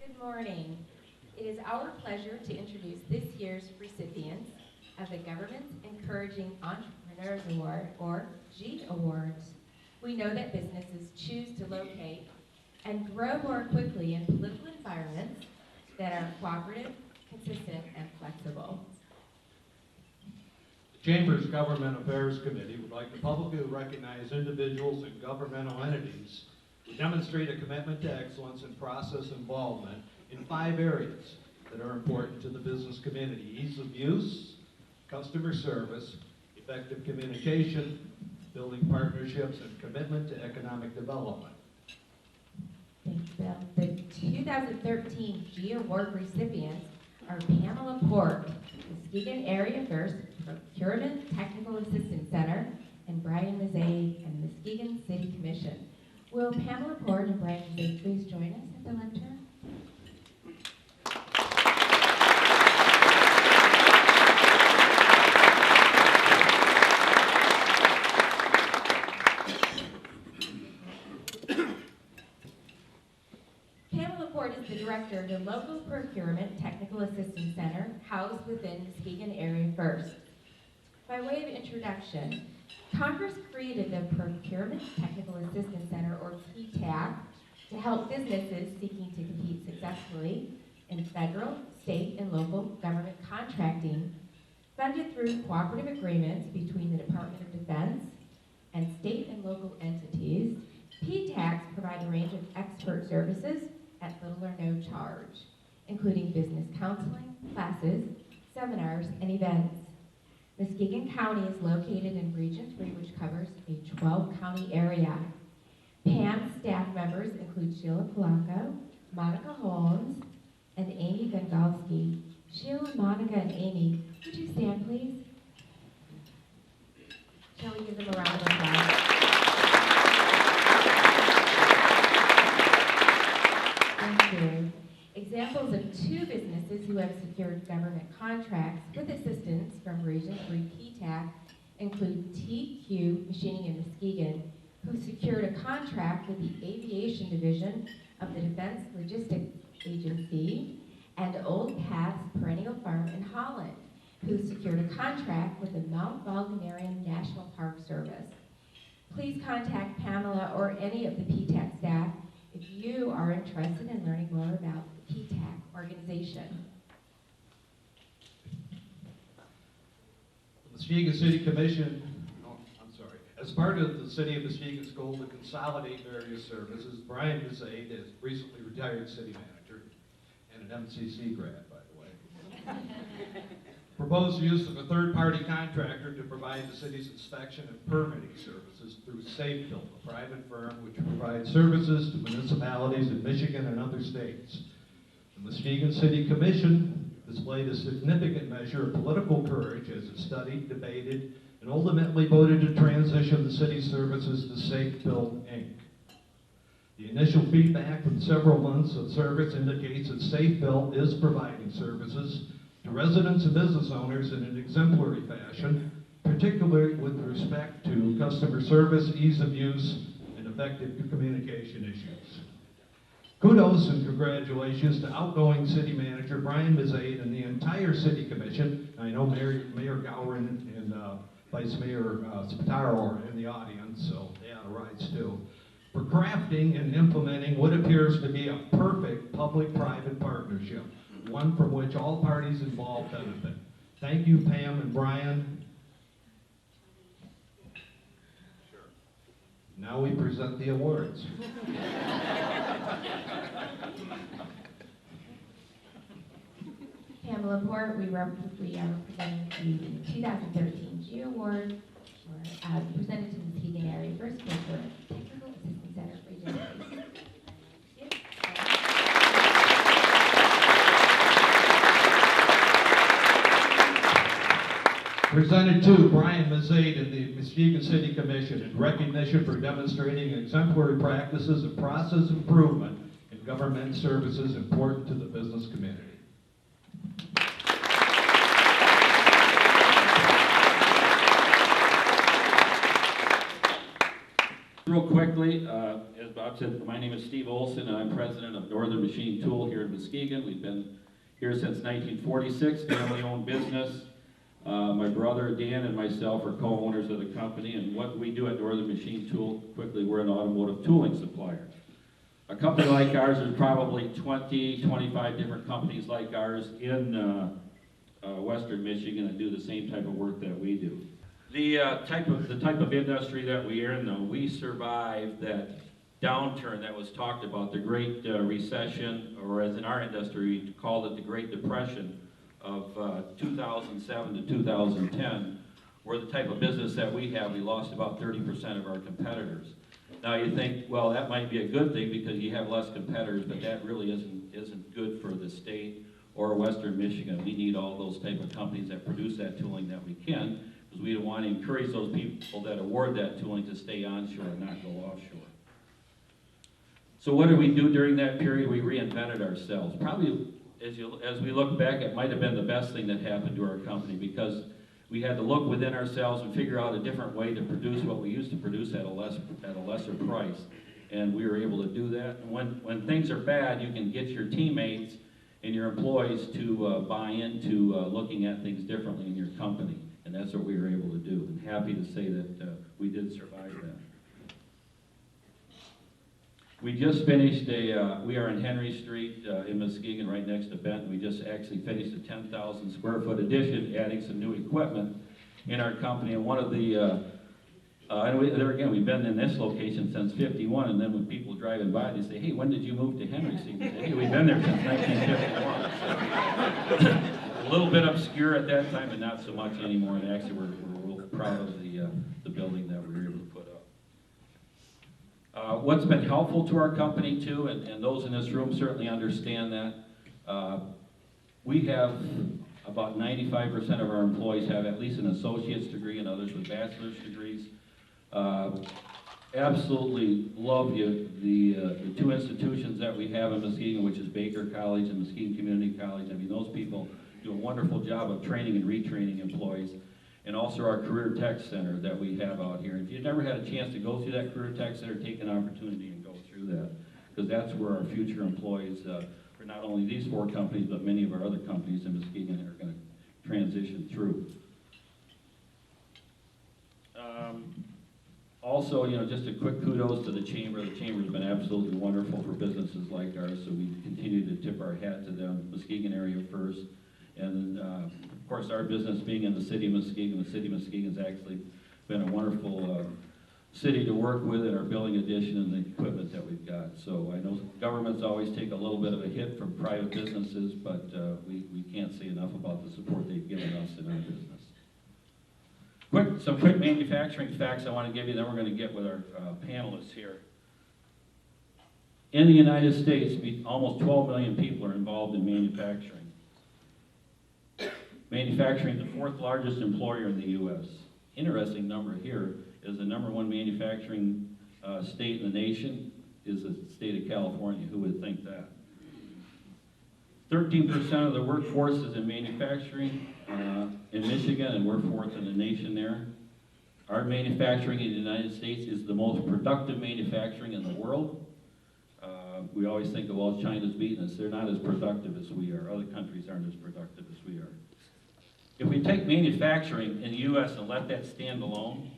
Good morning. It is our pleasure to introduce this year's recipients of the Government's Encouraging Entrepreneurs Award, or GEE Awards. We know that businesses choose to locate and grow more quickly in political environments that are cooperative, consistent, and flexible. The Chamber's Government Affairs Committee would like to publicly recognize individuals and governmental entities who demonstrate a commitment to excellence and process involvement in 5 areas that are important to the business community: ease of use, customer service, effective communication, building partnerships, and commitment to economic development. Thanks, Bill. The 2013 GEE Award recipients are Pamela Port, Muskegon Area First Procurement Technical Assistance Center, and Brian Mazade and the Muskegon City Commission. Will Pamela Port and Brian Mazade please join us at the lectern? Pamela Port is the director of the Local Procurement Technical Assistance Center, housed within Muskegon Area First. By way of introduction, Congress created the Procurement Technical Assistance Center, or PTAC, to help businesses seeking to compete successfully in federal, state, and local government contracting, funded through cooperative agreements between the Department of Defense and state and local entities. PTACs provide a range of expert services at little or no charge, including business counseling, classes, seminars, and events. Muskegon County is located in Region 3, which covers a 12-county area. PAM's staff members include Sheila Polanco, Monica Holmes, and Amy Gongolski. Sheila, Monica, and Amy, would you stand, please? Shall we give them a round of applause? Thank you. Examples of 2 businesses who have secured government contracts with assistance from Region 3 PTAC include TQ Machining in Muskegon, who secured a contract with the Aviation Division of the Defense Logistics Agency, and Old Paths Perennial Farm in Holland, who secured a contract with the Mount Valgamerian National Park Service. Please contact Pamela or any of the PTAC staff if you are interested in learning more about the PTAC organization. The Muskegon City Commission, as part of the City of Muskegon's goal to consolidate various services, Brian Mazade is recently retired city manager and an MCC grad, by the way. Proposed use of a third-party contractor to provide the city's inspection and permitting services through SafeBuilt, a private firm which provides services to municipalities in Michigan and other states. The Muskegon City Commission displayed a significant measure of political courage as it studied, debated, and ultimately voted to transition the city's services to SafeBuilt, Inc. The initial feedback from several months of service indicates that SafeBuilt is providing services to residents and business owners in an exemplary fashion, particularly with respect to customer service, ease of use, and effective communication issues. Kudos and congratulations to outgoing City Manager Brian Mazade and the entire City Commission. I know Mayor Gowron and Vice Mayor Spataro are in the audience, so they ought to rise too, for crafting and implementing what appears to be a perfect public-private partnership, one from which all parties involved benefit. Thank you, Pam and Brian. Sure. Now we present the awards. Pamela Port, we are presenting the 2013 GEE Award, presented to the Muskegon Area First Procurement Technical Assistance Center, Region 3. Presented to Brian Mazade and the Muskegon City Commission in recognition for demonstrating exemplary practices of process improvement in government services important to the business community. Real quickly, as Bob said, my name is Steve Olson, and I'm president of Northern Machine Tool here in Muskegon. We've been here since 1946, family-owned business. My brother Dan and myself are co-owners of the company, and what we do at Northern Machine Tool, quickly, we're an automotive tooling supplier. A company like ours, there's probably 20, 25 different companies like ours in Western Michigan that do the same type of work that we do. The type of industry that we are in, though, we survived that downturn that was talked about, the Great Recession, or as in our industry, we called it the Great Depression of 2007 to 2010, where the type of business that we have, we lost about 30% of our competitors. Now you think, well, that might be a good thing because you have less competitors, but that really isn't good for the state or Western Michigan. We need all those type of companies that produce that tooling that we can, because we don't want to encourage those people that award that tooling to stay onshore and not go offshore. So what did we do during that period? We reinvented ourselves. Probably, as we look back, it might have been the best thing that happened to our company, because we had to look within ourselves and figure out a different way to produce what we used to produce at a lesser price. And we were able to do that. And when things are bad, you can get your teammates and your employees to buy into looking at things differently in your company. And that's what we were able to do. And happy to say that we did survive that. We just finished we are in Henry Street in Muskegon, right next to Benton. We just actually finished a 10,000 square foot addition, adding some new equipment in our company. And one of the, there again, we've been in this location since '51, and then when people driving by, they say, hey, when did you move to Henry Street? They say, hey, we've been there since 1951. A little bit obscure at that time, but not so much anymore. And actually, we're real proud of the building that we were able to put up. What's been helpful to our company too, and those in this room certainly understand that, we have about 95% of our employees have at least an associate's degree and others with bachelor's degrees. Absolutely love the two institutions that we have in Muskegon, which is Baker College and Muskegon Community College. I mean, those people do a wonderful job of training and retraining employees. And also our Career Tech Center that we have out here. If you've never had a chance to go through that Career Tech Center, take an opportunity and go through that, because that's where our future employees for not only these four companies, but many of our other companies in Muskegon are going to transition through. Also, just a quick kudos to the Chamber. The Chamber's been absolutely wonderful for businesses like ours, so we continue to tip our hat to them. Muskegon area first. And of course, our business being in the city of Muskegon, the city of Muskegon's actually been a wonderful city to work with in our building addition and the equipment that we've got. So I know governments always take a little bit of a hit from private businesses, but we can't say enough about the support they've given us in our business. Some quick manufacturing facts I want to give you, then we're going to get with our panelists here. In the United States, almost 12 million people are involved in manufacturing. Manufacturing is the fourth largest employer in the U.S. Interesting number here is the #1 manufacturing state in the nation is the state of California. Who would think that? 13% of the workforce is in manufacturing in Michigan, and we're fourth in the nation there. Our manufacturing in the United States is the most productive manufacturing in the world. We always think, well, China's beating us. They're not as productive as we are. Other countries aren't as productive as we are. If we take manufacturing in the U.S. and let that stand alone,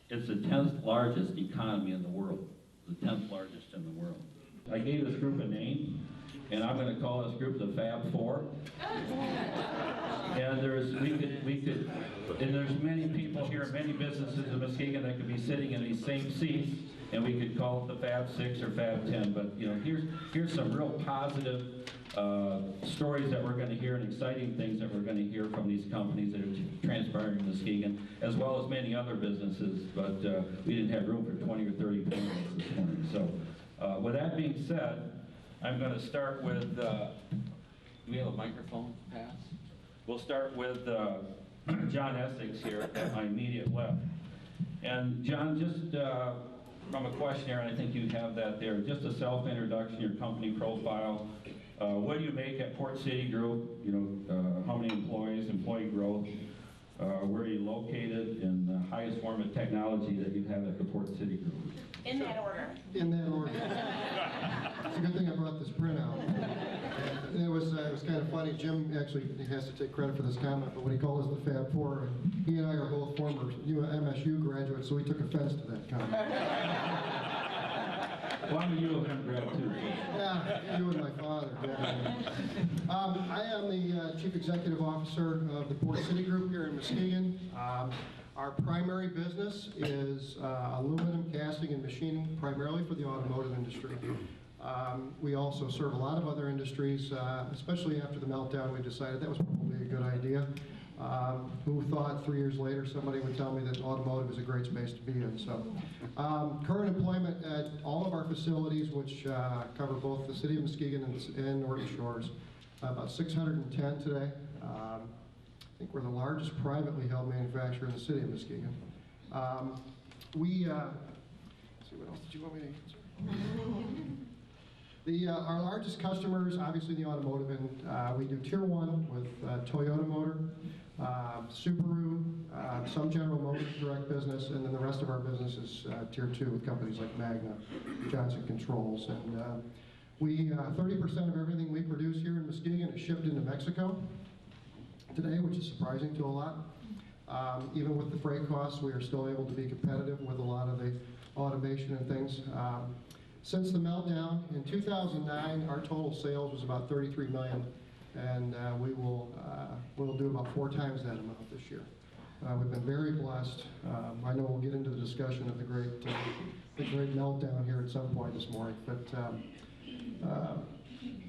it's the 10th largest economy in the world. The 10th largest in the world. I gave this group a name, and I'm going to call this group the Fab Four. And there's many people here, many businesses in Muskegon that could be sitting in these same seats, and we could call it the Fab 6 or Fab 10. But here's some real positive stories that we're going to hear, and exciting things that we're going to hear from these companies that are transpiring in Muskegon, as well as many other businesses. But we didn't have room for 20 or 30 panelists this morning. So with that being said, I'm going to start with. Do we have a microphone pass? We'll start with John Essex here at my immediate left. And John, just from a questionnaire, and I think you have that there, just a self-introduction, your company profile. What do you make at Port City Group? How many employees, employee growth? where are you located, and the highest form of technology that you have at the Port City Group? In that order. In that order. It's a good thing I brought this printout. And it was kind of funny. Jim actually has to take credit for this comment, but when he called us the Fab Four, and he and I are both former MSU graduates, so he took offense to that comment. Well, I'm a U of M grad too. Yeah, you and my father. Yeah. I am the Chief Executive Officer of the Port City Group here in Muskegon. Our primary business is aluminum casting and machining, primarily for the automotive industry. We also serve a lot of other industries, especially after the meltdown. We decided that was probably a good idea. Who thought 3 years later somebody would tell me that automotive is a great space to be in. So, current employment at all of our facilities, which cover both the city of Muskegon and Norton Shores, about 610 today. I think we're the largest privately held manufacturer in the city of Muskegon. Let's see, what else did you want me to answer? Our largest customers, obviously the automotive, and we do Tier 1 with Toyota Motor, Subaru, some General Motors direct business, and then the rest of our business is Tier 2 with companies like Magna, Johnson Controls. And 30% of everything we produce here in Muskegon is shipped into Mexico today, which is surprising to a lot. Even with the freight costs, we are still able to be competitive with a lot of the automation and things. Since the meltdown in 2009, our total sales was about $33 million, and we'll do about 4 times that amount this year. We've been very blessed. I know we'll get into the discussion of the great meltdown here at some point this morning, but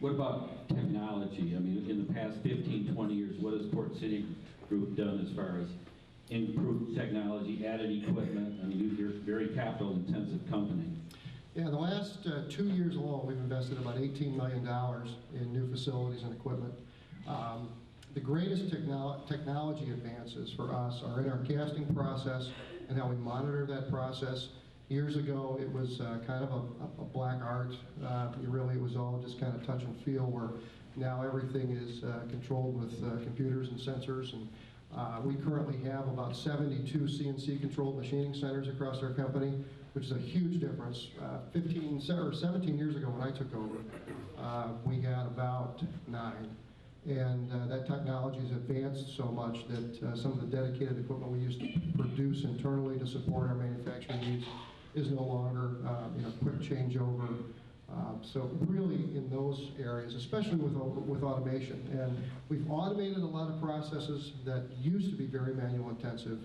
What about technology? I mean, in the past 15, 20 years, what has Port City Group done as far as improved technology, added equipment? I mean, you're a very capital-intensive company. Yeah, the last 2 years alone, we've invested about $18 million in new facilities and equipment. The greatest technology advances for us are in our casting process and how we monitor that process. Years ago, it was kind of a black art. It was all just kind of touch and feel, where now everything is controlled with computers and sensors. And we currently have about 72 CNC-controlled machining centers across our company, which is a huge difference. 17 years ago when I took over, we had about 9. And that technology has advanced so much that some of the dedicated equipment we used to produce internally to support our manufacturing needs is no longer quick changeover. So really in those areas, especially with automation. And we've automated a lot of processes that used to be very manual intensive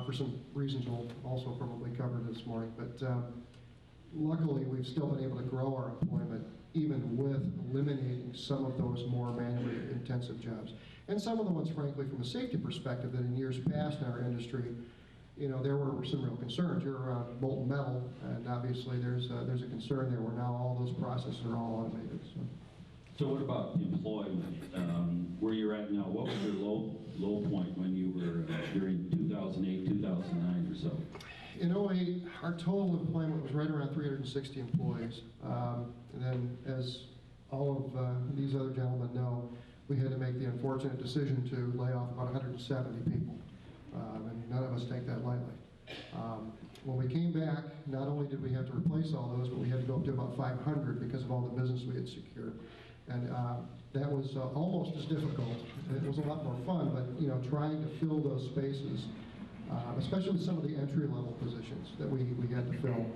for some reasons we'll also probably cover this morning. But luckily, we've still been able to grow our employment even with eliminating some of those more manually intensive jobs. And some of the ones, frankly, from a safety perspective, that in years past in our industry, there were some real concerns. You're around molten metal, and obviously there's a concern there where now all those processes are all automated. So what about employment? Where you're at now, what was your low point when you were during 2008, 2009 or so? In 2008, our total employment was right around 360 employees. And then, as all of these other gentlemen know, we had to make the unfortunate decision to lay off about 170 people. And none of us take that lightly. When we came back, not only did we have to replace all those, but we had to go up to about 500 because of all the business we had secured. And that was almost as difficult. It was a lot more fun, but trying to fill those spaces, especially with some of the entry-level positions that we had to fill,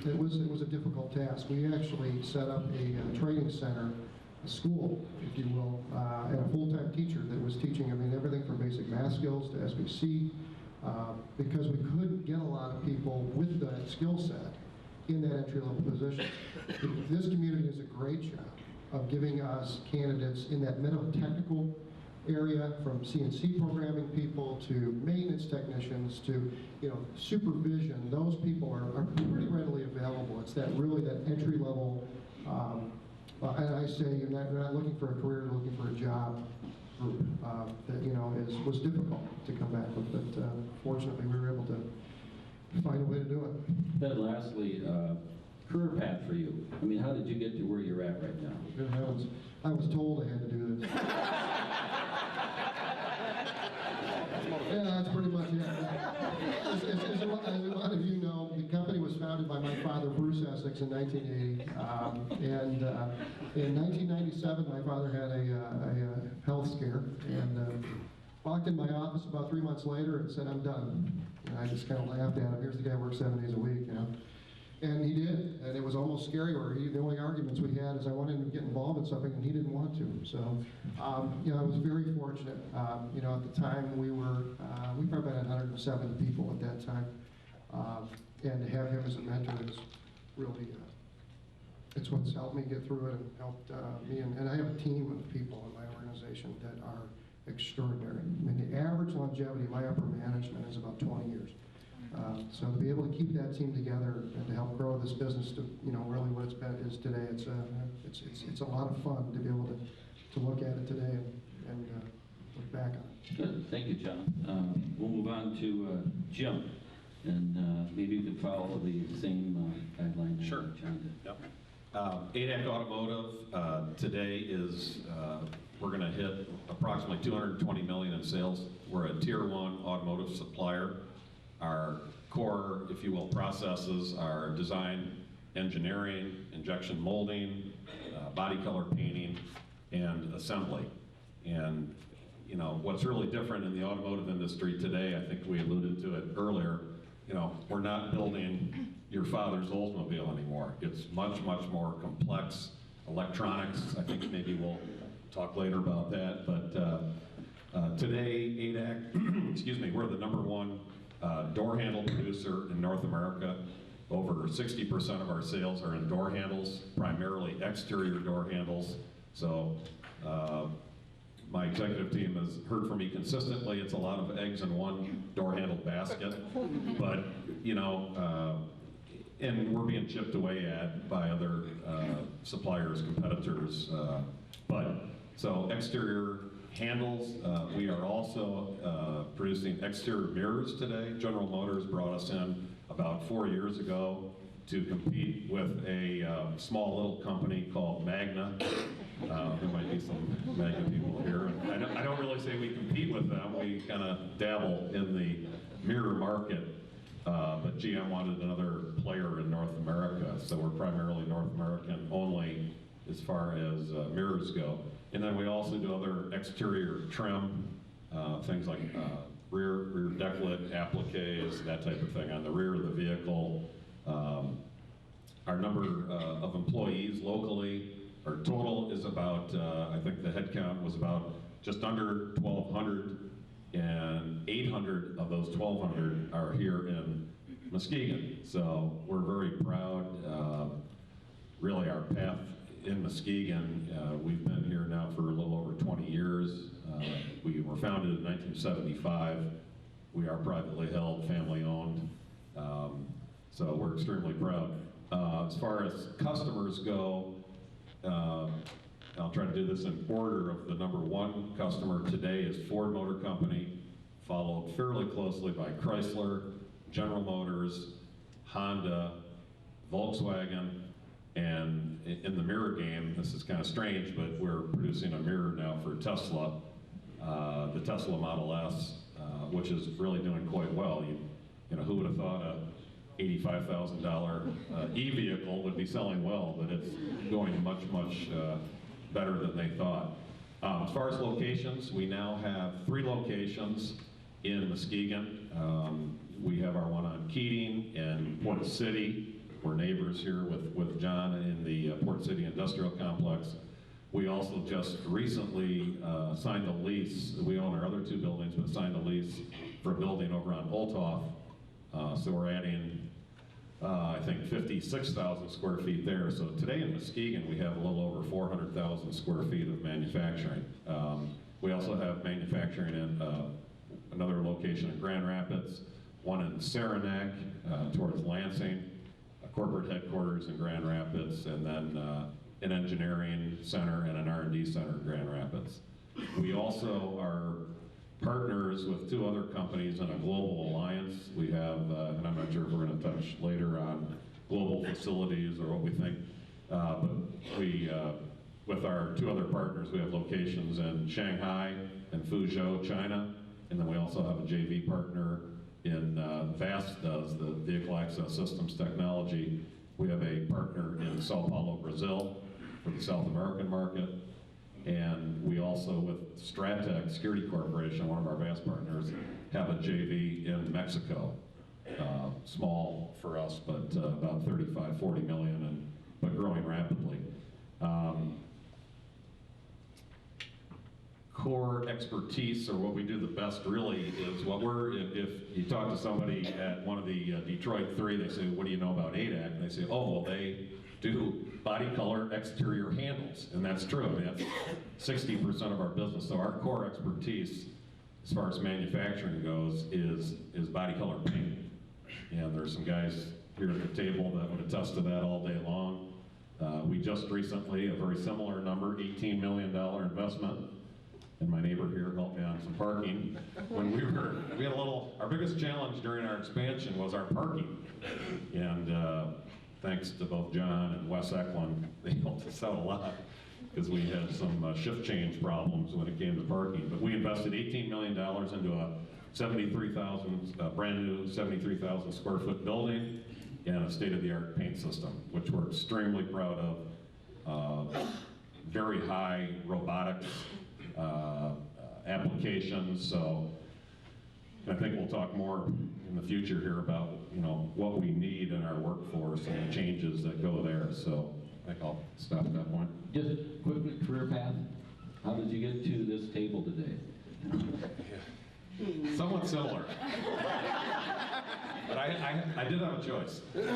it was a difficult task. We actually set up a training center, a school, if you will, and a full-time teacher that was teaching, everything from basic math skills to SBC, because we couldn't get a lot of people with that skill set in that entry-level position. This community does a great job of giving us candidates in that middle technical area, from CNC programming people to maintenance technicians to supervision. Those people are pretty readily available. It's that entry-level, and I say you're not looking for a career, you're looking for a job group that was difficult to come back with, but fortunately we were able to find a way to do it. Then lastly, career path for you. How did you get to where you're at right now? Good heavens, I was told I had to do this. That's pretty much it. As a lot of you know, the company was founded by my father, Bruce Essex, in 1980. In 1997, my father had a health scare and walked in my office about 3 months later and said, "I'm done." And I just kind of laughed at him. Here's the guy who works 7 days a week, you know. And he did, and it was almost scary. The only arguments we had is I wanted him to get involved in something, and he didn't want to. So, you know, I was very fortunate. You know, at the time we probably had 170 people at that time, and to have him as a mentor is really, it's what's helped me get through it and helped me. And I have a team of people in my organization that are extraordinary. I mean, the average longevity of my upper management is about 20 years. So to be able to keep that team together and to help grow this business to, you know, really what is today, it's a lot of fun to be able to look at it today and look back on it. Good, thank you, John. We'll move on to Jim, and maybe you could follow the same guideline that Sure. John did. Yep. ADAC Automotive today is, we're going to hit approximately $220 million in sales. We're a Tier 1 automotive supplier. Our core, if you will, processes are design, engineering, injection molding, body color painting, and assembly. And you know, what's really different in the automotive industry today, I think we alluded to it earlier, you know, we're not building your father's Oldsmobile anymore. It's much, much more complex. Electronics, I think maybe we'll talk later about that, but today, ADAC, excuse me, we're the #1 door handle producer in North America. Over 60% of our sales are in door handles, primarily exterior door handles. So my executive team has heard from me consistently, it's a lot of eggs in one door handle basket. But, you know, and we're being chipped away at by other suppliers, competitors. So exterior handles, we are also producing exterior mirrors today. General Motors brought us in about 4 years ago to compete with a small little company called Magna. There might be some Magna people here. I don't really say we compete with them. We kind of dabble in the mirror market. But GM wanted another player in North America, so we're primarily North American only as far as mirrors go. And then we also do other exterior trim, things like rear deck lid appliques, that type of thing on the rear of the vehicle. Our number of employees locally, our total is about, I think the head count was about just under 1,200, and 800 of those 1,200 are here in Muskegon. So we're very proud, really our path in Muskegon. We've been here now for a little over 20 years. We were founded in 1975. We are privately held, family owned. So we're extremely proud. As far as customers go, I'll try to do this in order of the #1 customer today is Ford Motor Company, followed fairly closely by Chrysler, General Motors, Honda, Volkswagen, and in the mirror game, this is kind of strange, but we're producing a mirror now for Tesla, the Tesla Model S, which is really doing quite well. You know, who would have thought a $85,000 e-vehicle would be selling well, but it's going much, much better than they thought. As far as locations, we now have 3 locations in Muskegon. We have our one on Keating and Port City. We're neighbors here with John in the Port City Industrial Complex. We also just recently signed a lease. We own our other 2 buildings, but signed a lease for a building over on Olthoff. So we're adding, I think, 56,000 square feet there. So today in Muskegon, we have a little over 400,000 square feet of manufacturing. We also have manufacturing in another location in Grand Rapids, one in Saranac towards Lansing, a corporate headquarters in Grand Rapids, and then an engineering center and an R&D center in Grand Rapids. We also are partners with 2 other companies in a global alliance. We have, and I'm not sure if we're going to touch later on global facilities or what we think, but we, with our 2 other partners, we have locations in Shanghai and Fuzhou, China, And then we also have a JV partner in VAST does, the Vehicle Access Systems Technology. We have a partner in Sao Paulo, Brazil for the South American market. And we also, with Stratec Security Corporation, one of our VAST partners, have a JV in Mexico. Small for us, but about 35, 40 million, but growing rapidly. Core expertise, or what we do the best really, is what if you talk to somebody at one of the Detroit 3, they say, what do you know about ADAC? And they say, oh, well, they do body color exterior handles. And that's true. I mean, that's 60% of our business. So our core expertise, as far as manufacturing goes, is body color paint. And there's some guys here at the table that would attest to that all day long. We just recently, a very similar number, $18 million investment. And my neighbor here helped me on some parking. When we had our biggest challenge during our expansion was our parking. And thanks to both John and Wes Eklund, they helped us out a lot because we had some shift change problems when it came to parking. But we invested $18 million into a 73,000, brand new 73,000 square foot building and a state-of-the-art paint system, which we're extremely proud of. Very high robotics applications. So I think we'll talk more in the future here about what we need in our workforce and the changes that go there. So I think I'll stop at that point. Just quickly, career path. How did you get to this table today? Somewhat similar. But I did have a choice. But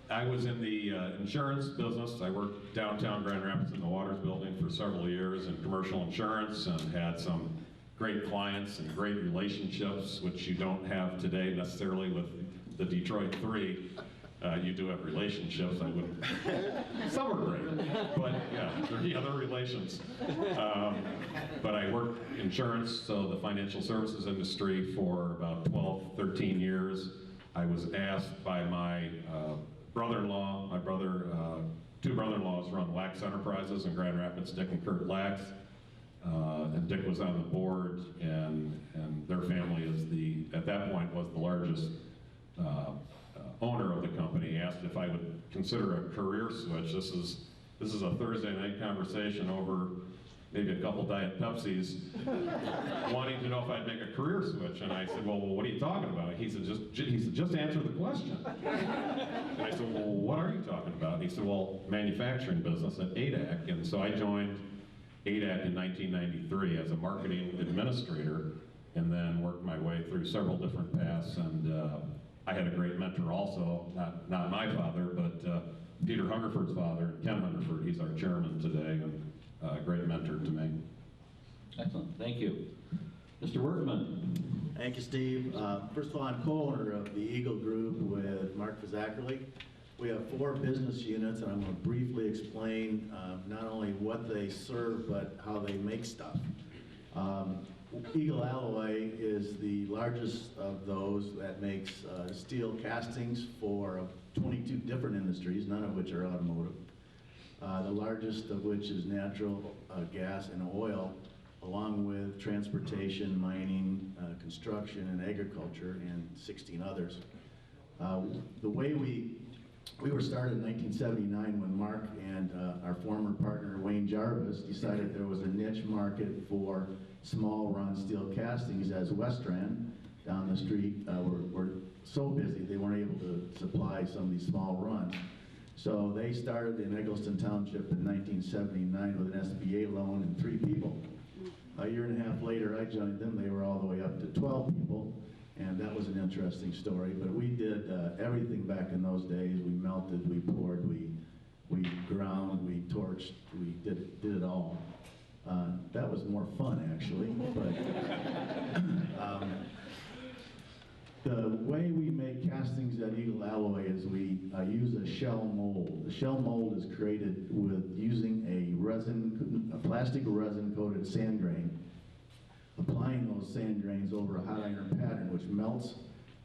I was in the insurance business. I worked downtown Grand Rapids in the Waters building for several years in commercial insurance and had some great clients and great relationships, which you don't have today necessarily with the Detroit 3. You do have relationships. I wouldn't. Some are great, but yeah, there are the other relations. But I worked insurance, so the financial services industry for about 12, 13 years. I was asked by my brother-in-law, two brother-in-laws run Lax Enterprises in Grand Rapids, Dick and Kurt Lax. And Dick was on the board, and their family at that point was the largest owner of the company. Asked if I would consider a career switch. This is a Thursday night conversation over maybe a couple Diet Pepsis, wanting to know if I'd make a career switch. And I said, well, what are you talking about? He said, just answer the question. And I said, well, what are you talking about? And he said, well, manufacturing business at ADAC. And so I joined ADAC in 1993 as a marketing administrator, and then worked my way through several different paths. And I had a great mentor also, not my father, but Peter Hungerford's father, Ken Hungerford. He's our chairman today, and a great mentor to me. Excellent, thank you. Mr. Workman. Thank you, Steve. First of all, I'm co-owner of the Eagle Group with Mark Fazzackerly. We have 4 business units, and I'm going to briefly explain not only what they serve, but how they make stuff. Eagle Alloy is the largest of those that makes steel castings for 22 different industries, none of which are automotive. The largest of which is natural gas and oil, along with transportation, mining, construction, and agriculture, and 16 others. The way we were started in 1979 when Mark and our former partner Wayne Jarvis decided there was a niche market for small run steel castings, as Westran down the street were so busy they weren't able to supply some of these small runs. So they started in Eggleston Township in 1979 with an SBA loan and 3 people. A year and a half later I joined them. They were all the way up to 12 people. And that was an interesting story, but we did everything back in those days. We melted, we poured, we ground, we torched, we did it all. That was more fun, actually. But the way we make castings at Eagle Alloy is we use a shell mold. The shell mold is created with using a plastic resin coated sand grain, applying those sand grains over a hot iron pattern which melts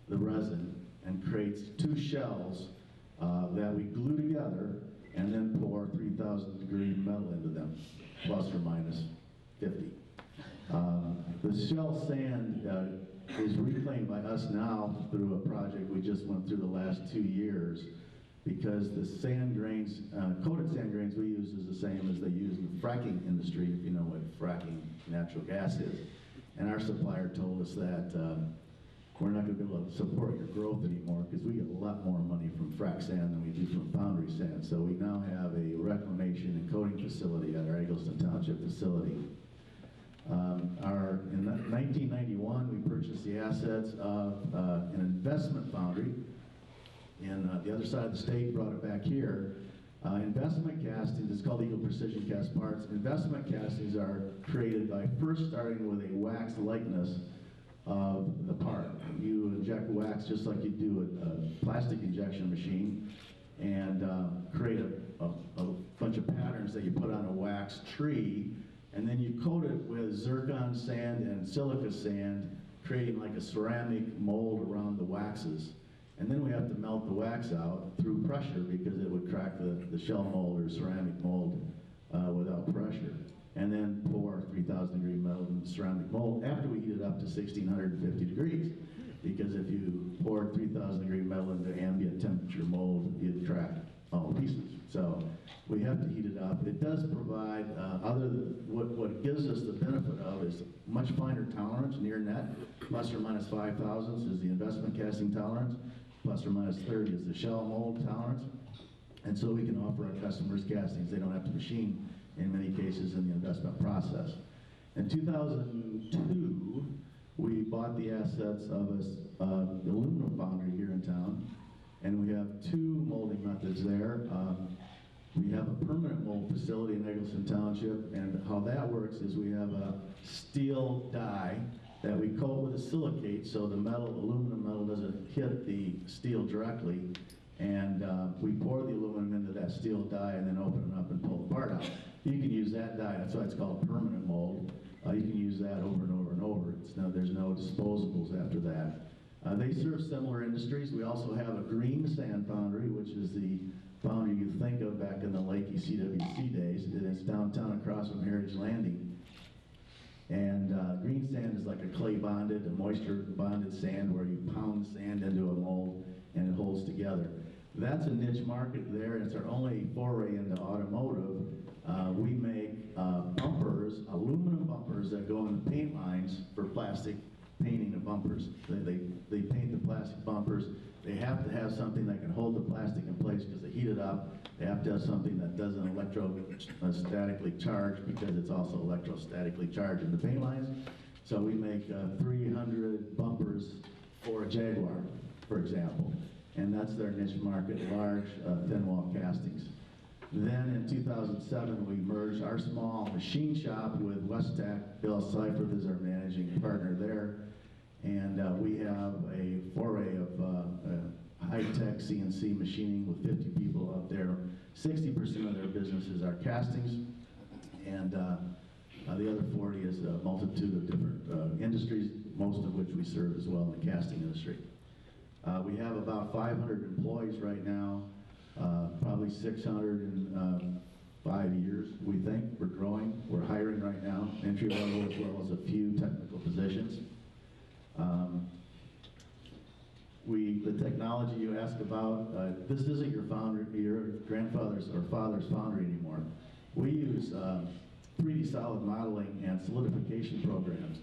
the resin and creates 2 shells that we glue together and then pour 3,000 degree metal into them, plus or minus 50. The shell sand is reclaimed by us now through a project we just went through the last 2 years, because the sand grains, coated sand grains we use is the same as they use in the fracking industry, if you know what fracking natural gas is. And our supplier told us that we're not going to be able to support your growth anymore because we get a lot more money from frac sand than we do from foundry sand. So we now have a reclamation and coating facility at our Eggleston Township facility. In 1991, we purchased the assets of an investment foundry in the other side of the state, brought it back here. Investment castings, it's called Eagle Precision Cast Parts. Investment castings are created by first starting with a wax likeness of the part. You inject wax just like you do a plastic injection machine, and create a bunch of patterns that you put on a wax tree, and then you coat it with zircon sand and silica sand, creating like a ceramic mold around the waxes. And then we have to melt the wax out through pressure because it would crack the shell mold or ceramic mold without pressure. And then pour 3,000 degree metal in the ceramic mold after we heat it up to 1,650 degrees. Because if you poured 3,000 degree metal into ambient temperature mold, you'd crack all the pieces. So we have to heat it up. It does provide, other than what it gives us the benefit of is much finer tolerance, near net, plus or minus 5 thousandths is the investment casting tolerance, plus or minus 30 is the shell mold tolerance. And so we can offer our customers castings. They don't have to machine in many cases in the investment process. In 2002, we bought the assets of the aluminum foundry here in town, and we have 2 molding methods there. We have a permanent mold facility in Eggleston Township, and how that works is we have a steel die that we coat with a silicate so the aluminum metal doesn't hit the steel directly, and we pour the aluminum into that steel die and then open it up and pull the part out. You can use that die, that's why it's called permanent mold. You can use that over and over and over. There's no disposables after that. They serve similar industries. We also have a green sand foundry, which is the foundry you think of back in the Lakey CWC days. It's downtown across from Heritage Landing. And green sand is like a clay bonded, a moisture bonded sand where you pound sand into a mold and it holds together. That's a niche market there, and it's our only foray into automotive. We make bumpers, aluminum bumpers that go in the paint lines for plastic painting of bumpers. They paint the plastic bumpers. They have to have something that can hold the plastic in place because they heat it up. They have to have something that doesn't electrostatically charge because it's also electrostatically charged in the paint lines. So we make 300 bumpers for a Jaguar, for example. And that's their niche market, large thin wall castings. Then in 2007, we merged our small machine shop with Westech. Bill Seifert is our managing partner there. And we have a foray of high-tech CNC machining with 50 people out there. 60% of their businesses are castings, and the other 40 is a multitude of different industries, most of which we serve as well in the casting industry. We have about 500 employees right now, probably 600 in 5 years, we think. We're growing. We're hiring right now, entry level as well as a few technical positions. The technology you ask about, this isn't your grandfather's or father's foundry anymore. We use 3D solid modeling and solidification programs.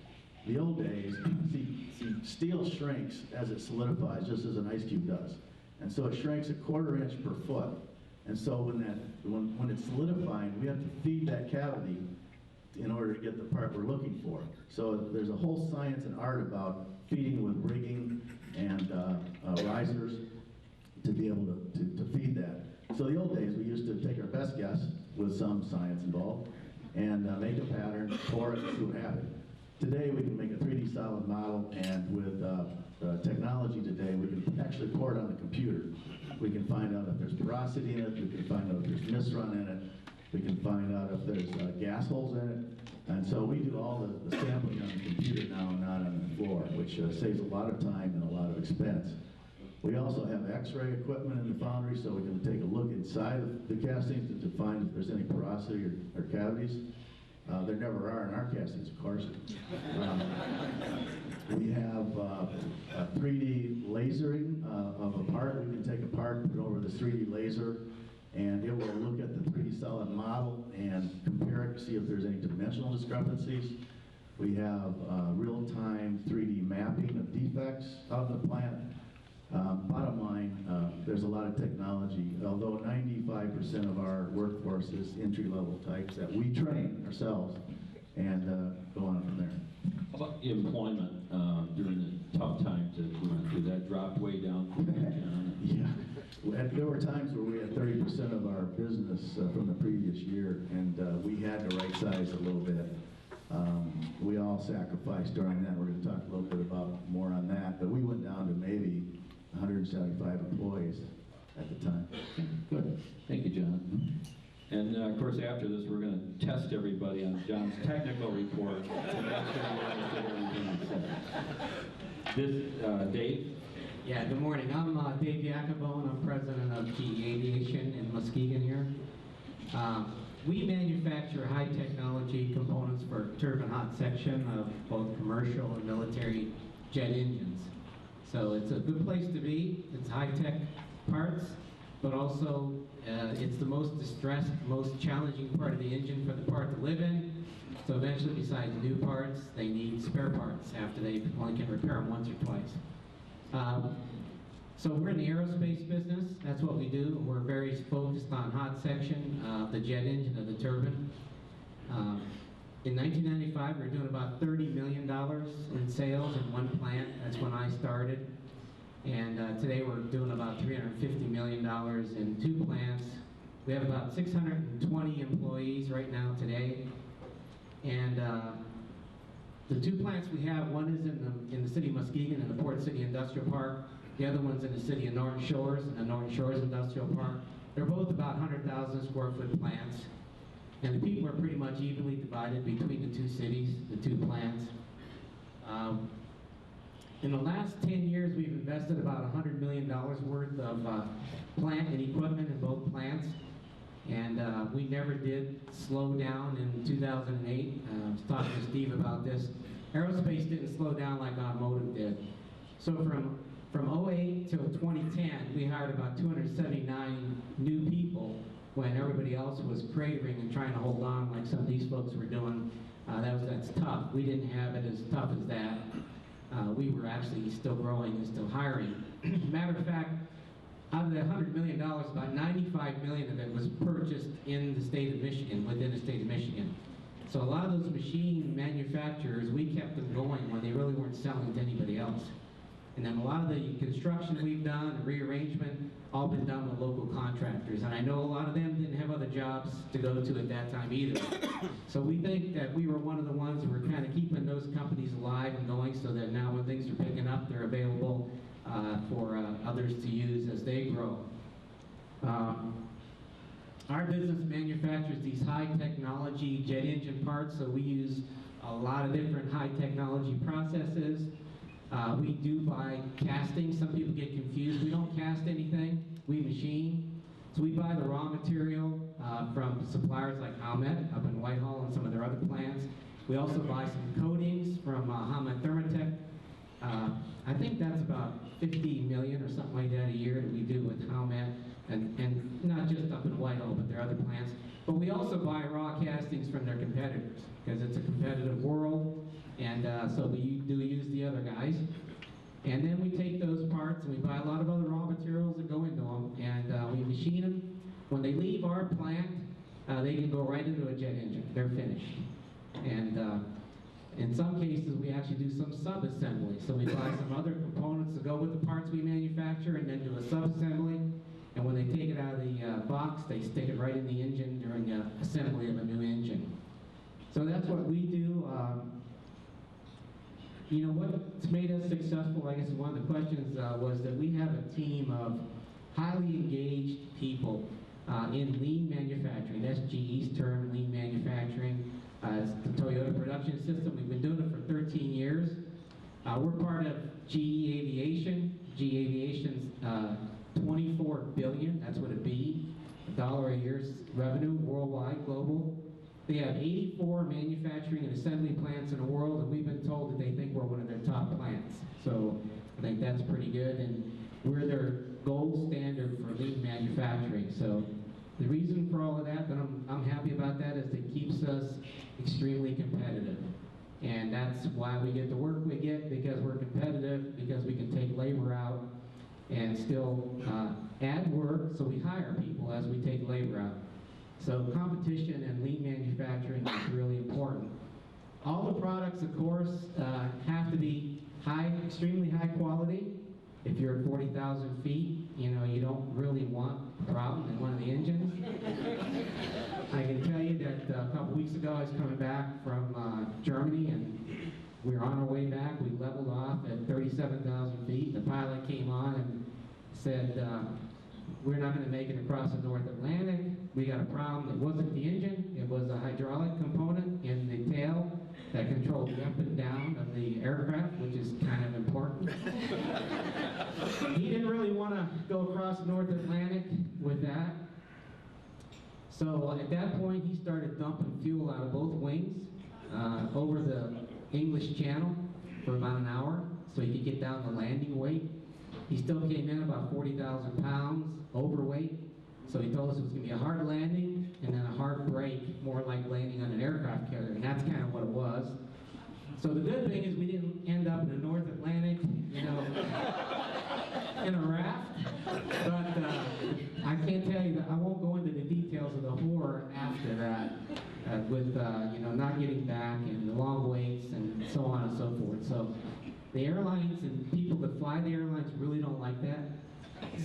The old days, see, steel shrinks as it solidifies, just as an ice cube does. And so it shrinks 1/4 inch per foot. And so when it's solidifying, we have to feed that cavity in order to get the part we're looking for. So there's a whole science and art about feeding with rigging and risers to be able to feed that. So the old days, we used to take our best guess with some science involved and make a pattern, pour it, and see what happened. Today, we can make a 3D solid model, and with technology today, we can actually pour it on the computer. We can find out if there's porosity in it, we can find out if there's misrun in it, we can find out if there's gas holes in it. And so we do all the sampling on the computer now and not on the floor, which saves a lot of time and a lot of expense. We also have x-ray equipment in the foundry, so we can take a look inside of the castings to find if there's any porosity or cavities. There never are in our castings, of course. We have 3D lasering of a part. We can take a part, put it over the 3D laser, and it will look at the 3D solid model and compare it to see if there's any dimensional discrepancies. We have real-time 3D mapping of defects of the plant. Bottom line, there's a lot of technology, although 95% of our workforce is entry-level types that we train ourselves and go on from there. How about employment during the tough times that we went through? That dropped way down for you, John? Yeah, there were times where we had 30% of our business from the previous year, and we had to right size a little bit. We all sacrificed during that. We're going to talk a little bit about more on that, but we went down to maybe 175 employees at the time. Good. Thank you, John. And of course, after this, we're going to test everybody on John's technical report to make sure you understood everything he said. This, Dave? Yeah, good morning. I'm Dave Yacobo, and I'm president of GE Aviation in Muskegon here. We manufacture high technology components for turbine hot section of both commercial and military jet engines. So it's a good place to be. It's high tech parts, but also it's the most distressed, most challenging part of the engine for the part to live in. So eventually, besides new parts, they need spare parts after they only can repair them once or twice. So we're in the aerospace business. That's what we do. We're very focused on hot section, the jet engine of the turbine. In 1995, we were doing about $30 million in sales in one plant. That's when I started. And today we're doing about $350 million in two plants. We have about 620 employees right now today. And the two plants we have, one is in the city of Muskegon in the Port City Industrial Park. The other one's in the city of Norton Shores in the Norton Shores Industrial Park. They're both about 100,000 square foot plants. And the people are pretty much evenly divided between the two cities, the two plants. In the last 10 years, we've invested about $100 million worth of plant and equipment in both plants. And we never did slow down in 2008. I was talking to Steve about this. Aerospace didn't slow down like automotive did. So from 08 till 2010, we hired about 279 new people when everybody else was cratering and trying to hold on like some of these folks were doing. That's tough. We didn't have it as tough as that. We were actually still growing and still hiring. Matter of fact, out of that $100 million, about $95 million of it was purchased in the state of Michigan, within the state of Michigan. So a lot of those machine manufacturers, we kept them going when they really weren't selling to anybody else. And then a lot of the construction we've done, the rearrangement, all been done with local contractors. And I know a lot of them didn't have other jobs to go to at that time either. So we think that we were one of the ones who were kind of keeping those companies alive and going so that now when things are picking up, they're available for others to use as they grow. Our business manufactures these high technology jet engine parts, so we use a lot of different high technology processes. We do buy casting. Some people get confused. We don't cast anything. We machine. So we buy the raw material from suppliers like Howmet up in Whitehall and some of their other plants. We also buy some coatings from Howmet Thermatech. I think that's about $50 million or something like that a year that we do with Howmet, and not just up in Whitehall, but their other plants. But we also buy raw castings from their competitors because it's a competitive world. And so we do use the other guys. And then we take those parts and we buy a lot of other raw materials that go into them, and we machine them. When they leave our plant, they can go right into a jet engine. They're finished. And in some cases, we actually do some sub-assembly. So we buy some other components to go with the parts we manufacture and then do a sub-assembly. And when they take it out of the box, they stick it right in the engine during the assembly of a new engine. So that's what we do. You know, what's made us successful, I guess one of the questions was that we have a team of highly engaged people in lean manufacturing. That's GE's term, lean manufacturing. It's the Toyota production system. We've been doing it for 13 years. We're part of GE Aviation. GE Aviation's $24 billion, that's what it be, $1 a year's revenue worldwide, global. They have 84 manufacturing and assembly plants in the world, and we've been told that they think we're one of their top plants. So I think that's pretty good, and we're their gold standard for lean manufacturing. So the reason for all of that I'm happy about that, is it keeps us extremely competitive. And that's why we get the work we get, because we're competitive, because we can take labor out and still add work, so we hire people as we take labor out. So competition and lean manufacturing is really important. All the products, of course, have to be extremely high quality. If you're at 40,000 feet, you know, you don't really want a problem in one of the engines. I can tell you that a couple weeks ago I was coming back from Germany, and we were on our way back. We leveled off at 37,000 feet. The pilot came on and said, we're not going to make it across the North Atlantic. We got a problem. It wasn't the engine. It was a hydraulic component in the tail that controlled the up and down of the aircraft, which is kind of important. He didn't really want to go across the North Atlantic with that. So at that point, he started dumping fuel out of both wings over the English Channel for about an hour, so he could get down the landing weight. He still came in about 40,000 pounds overweight, so he told us it was going to be a hard landing and then a hard break, more like landing on an aircraft carrier, and that's kind of what it was. So the good thing is we didn't end up in the North Atlantic, you know, in a raft. But I can't tell you that. I won't go into the details of the horror after that, with you know, not getting back and the long waits and so on and so forth. So the airlines and people that fly the airlines really don't like that.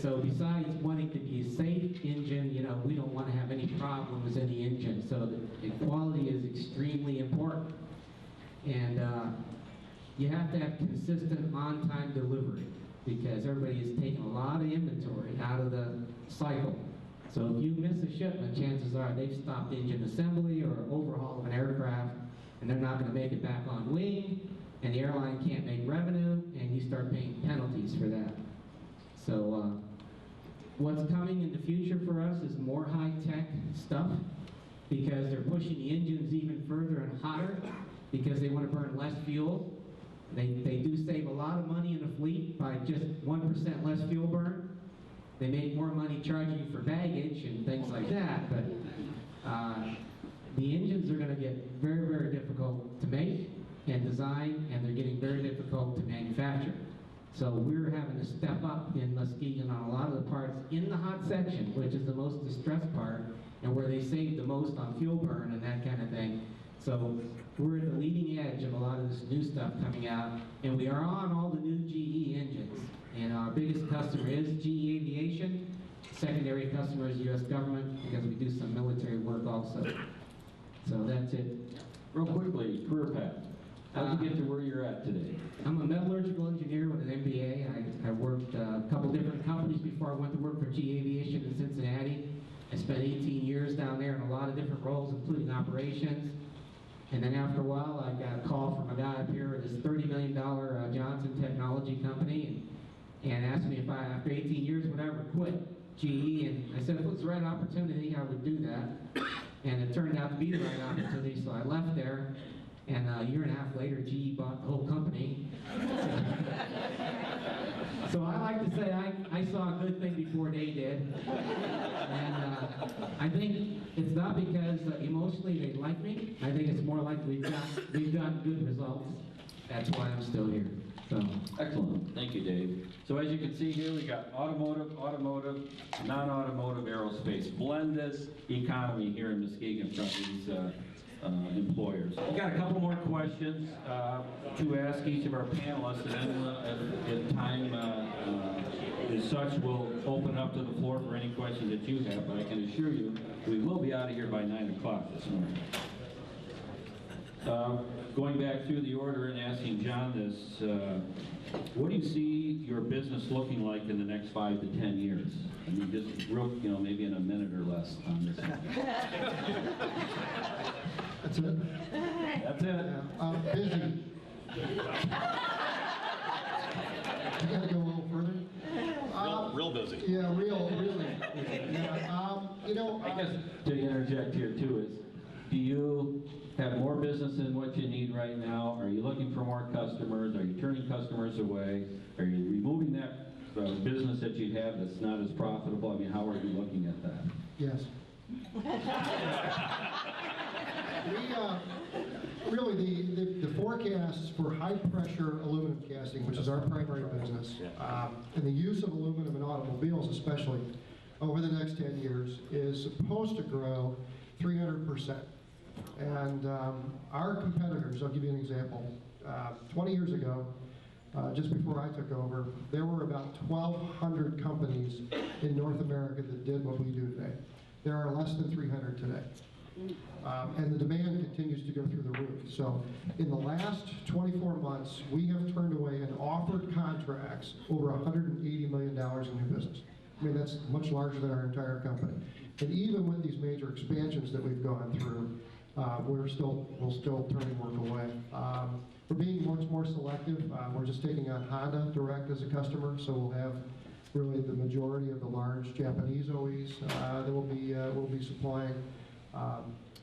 So besides wanting to be a safe engine, you know, we don't want to have any problems in the engine. So the quality is extremely important. And you have to have consistent on-time delivery, because everybody is taking a lot of inventory out of the cycle. So if you miss a shipment, chances are they've stopped engine assembly or overhaul of an aircraft, and they're not going to make it back on wing, and the airline can't make revenue, and you start paying penalties for that. So what's coming in the future for us is more high-tech stuff, because they're pushing the engines even further and hotter, because they want to burn less fuel. They do save a lot of money in the fleet by just 1% less fuel burn. They make more money charging you for baggage and things like that, but the engines are going to get very, very difficult to make and design, and they're getting very difficult to manufacture. So we're having to step up in Muskegon on a lot of the parts in the hot section, which is the most distressed part, and where they save the most on fuel burn and that kind of thing. So we're at the leading edge of a lot of this new stuff coming out, and we are on all the new GE engines. And our biggest customer is GE Aviation. Secondary customer is U.S. government, because we do some military work also. So that's it. Real quickly, career path. How did you get to where you're at today? I'm a metallurgical engineer with an MBA. I worked a couple different companies before I went to work for GE Aviation in Cincinnati. I spent 18 years down there in a lot of different roles, including operations. And then after a while, I got a call from a guy up here at this $30 million Johnson Technology company, and asked me if I, after 18 years, would ever quit GE. And I said, if it was the right opportunity, I would do that. And it turned out to be the right opportunity, so I left there. And a year and a half later, GE bought the whole company. So I like to say I saw a good thing before they did. And I think it's not because emotionally they like me. I think it's more like we've got good results. That's why I'm still here. So. Excellent. Thank you, Dave. So as you can see here, we got automotive, non-automotive, aerospace, blended economy here in Muskegon from these employers. We've got a couple more questions to ask each of our panelists, and then if time is such, we'll open up to the floor for any questions that you have, but I can assure you, we will be out of here by 9 o'clock this morning. Going back through the order and asking John this, what do you see your business looking like in the next 5 to 10 years? I mean, just real, maybe in a minute or less on this. That's it? That's it. Yeah, I'm busy. I gotta go a little further. Real busy. Yeah, really. Yeah, I guess to interject here too is, Do you have more business than what you need right now? Are you looking for more customers? Are you turning customers away? Are you removing that business that you have that's not as profitable? I mean, how are you looking at that? Yes. Really, the forecasts for high-pressure aluminum casting, which is our primary business, and the use of aluminum in automobiles especially, over the next 10 years, is supposed to grow 300%. And our competitors, I'll give you an example. 20 years ago, just before I took over, there were about 1,200 companies in North America that did what we do today. There are less than 300 today. And the demand continues to go through the roof. So in the last 24 months, we have turned away and offered contracts over $180 million in new business. I mean, that's much larger than our entire company. And even with these major expansions that we've gone through, we're still turning work away. We're being much more selective. We're just taking on Honda direct as a customer, so we'll have really the majority of the large Japanese OEs that we'll be supplying.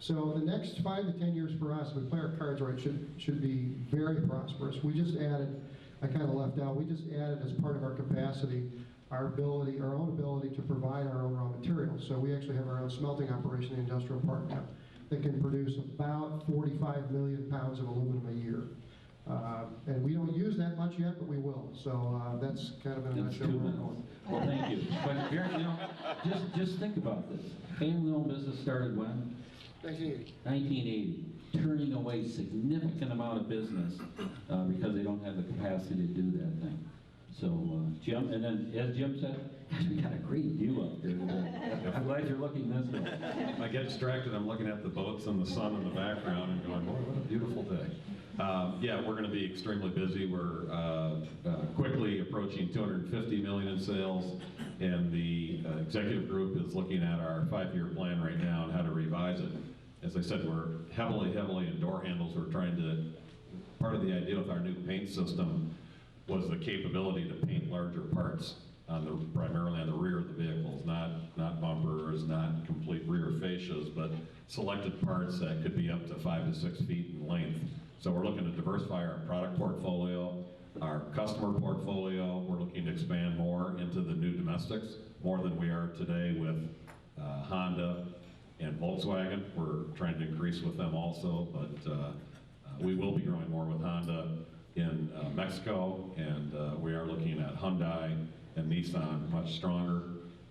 So the next 5 to 10 years for us, if we play our cards right, should be very prosperous. We just added, I kind of left out, we just added as part of our capacity our own ability to provide our own raw materials. So we actually have our own smelting operation in the industrial park now that can produce about 45 million pounds of aluminum a year. And we don't use that much yet, but we will. So that's kind of in a That's nutshell 2 where we're minutes. going. Well, thank you. But here, you know, just think about this. Aluminum business started when? 1980. 1980. Turning away significant amount of business because they don't have the capacity to do that thing. So, Jim, and then as Jim said, gosh, we got a great view up there today. I'm glad you're looking this way. I get distracted, I'm looking at the boats and the sun in the background and going, boy, what a beautiful day. Yeah, we're going to be extremely busy. We're quickly approaching 250 million in sales, and the executive group is looking at our 5-year plan right now and how to revise it. As I said, we're heavily in door handles. We're trying to, part of the idea with our new paint system was the capability to paint larger parts primarily on the rear of the vehicles, not bumpers, not complete rear fascias, but selected parts that could be up to 5 to 6 feet in length. So we're looking to diversify our product portfolio, our customer portfolio. We're looking to expand more into the new domestics, more than we are today with Honda and Volkswagen. We're trying to increase with them also, but we will be growing more with Honda in Mexico, and we are looking at Hyundai and Nissan much stronger.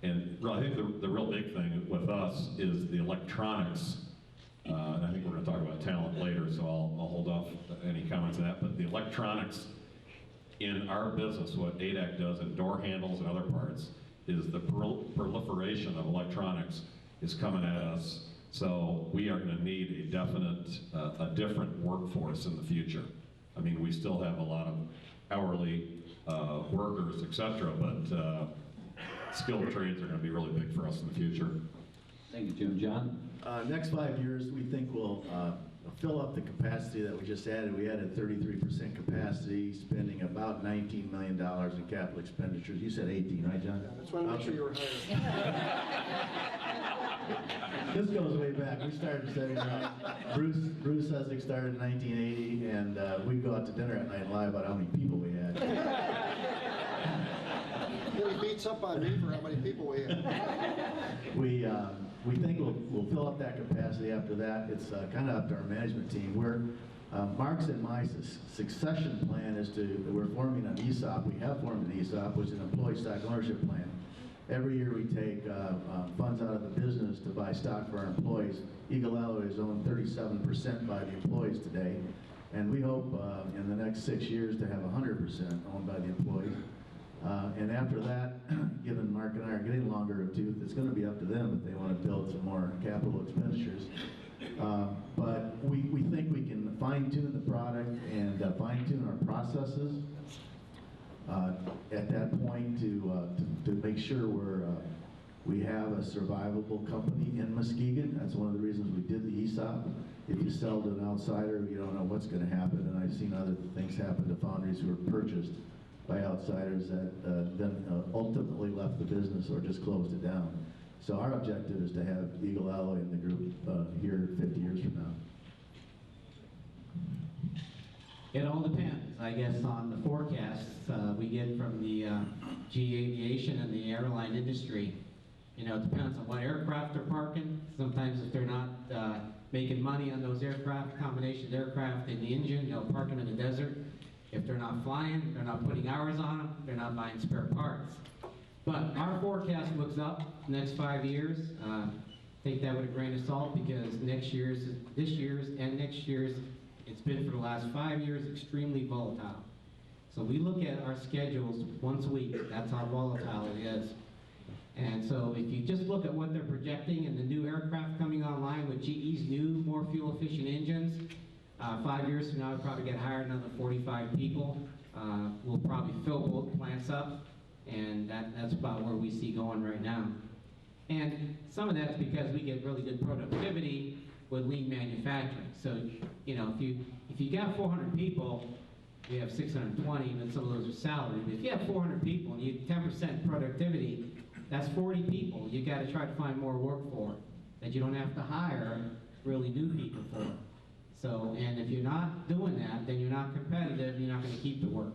And I think the real big thing with us is the electronics. And I think we're going to talk about talent later, so I'll hold off any comments on that. But the electronics in our business, what ADAC does in door handles and other parts, is the proliferation of electronics is coming at us. So we are going to need a different workforce in the future. I mean, we still have a lot of hourly workers, etc., but skilled trades are going to be really big for us in the future. Thank you, Jim. John? Next 5 years, we think we'll fill up the capacity that we just added. We added 33% capacity, spending about $19 million in capital expenditures. You said 18, right, John? I just want to make sure you were hired. This goes way back. We started in 79. Bruce Sussex started in 1980, and we'd go out to dinner at night and lie about how many people we had. He beats up on me for how many people we have. We think we'll fill up that capacity after that. It's kind of up to our management team. Mark's and my succession plan is we're forming an ESOP. We have formed an ESOP, which is an employee stock ownership plan. Every year we take funds out of the business to buy stock for our employees. Eagle Alloy is owned 37% by the employees today, and we hope in the next 6 years to have 100% owned by the employees. And after that, given Mark and I are getting longer of tooth, it's going to be up to them if they want to build some more capital expenditures. But we think we can fine-tune the product and fine-tune our processes at that point to make sure we have a survivable company in Muskegon. That's one of the reasons we did the ESOP. If you sell to an outsider, you don't know what's going to happen, and I've seen other things happen to foundries who were purchased by outsiders that then ultimately left the business or just closed it down. So our objective is to have Eagle Alloy in the group here 50 years from now. It all depends, I guess, on the forecasts we get from the GE Aviation and the airline industry. You know, it depends on what aircraft they're parking. Sometimes if they're not making money on those aircraft, combination aircraft and the engine, they'll park them in the desert. If they're not flying, they're not putting hours on them, they're not buying spare parts. But our forecast looks up next 5 years. Take that with a grain of salt because this year's, and next year's, it's been for the last 5 years extremely volatile. So we look at our schedules once a week. That's how volatile it is. And so if you just look at what they're projecting and the new aircraft coming online with GE's new, more fuel-efficient engines, 5 years from now, we'll probably get hired another 45 people. We'll probably fill both plants up, and that's about where we see going right now. And some of that's because we get really good productivity with lean manufacturing. So, you know, if you got 400 people, we have 620, but some of those are salaried. But if you have 400 people and you 10% productivity, that's 40 people you got to try to find more work for that you don't have to hire really new people for. So, and if you're not doing that, then you're not competitive, you're not going to keep the work.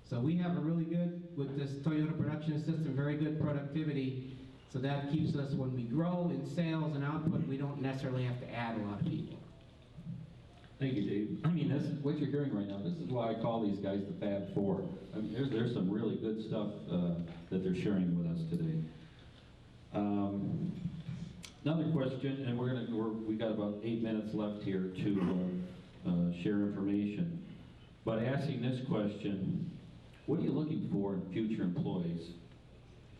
So we have a really good, with this Toyota production system, very good productivity. So that keeps us, when we grow in sales and output, we don't necessarily have to add a lot of people. Thank you, Dave. I mean, what you're hearing right now, this is why I call these guys the Fab Four. I mean, there's some really good stuff that they're sharing with us today. Another question, and we got about 8 minutes left here to share information. But asking this question, what are you looking for in future employees?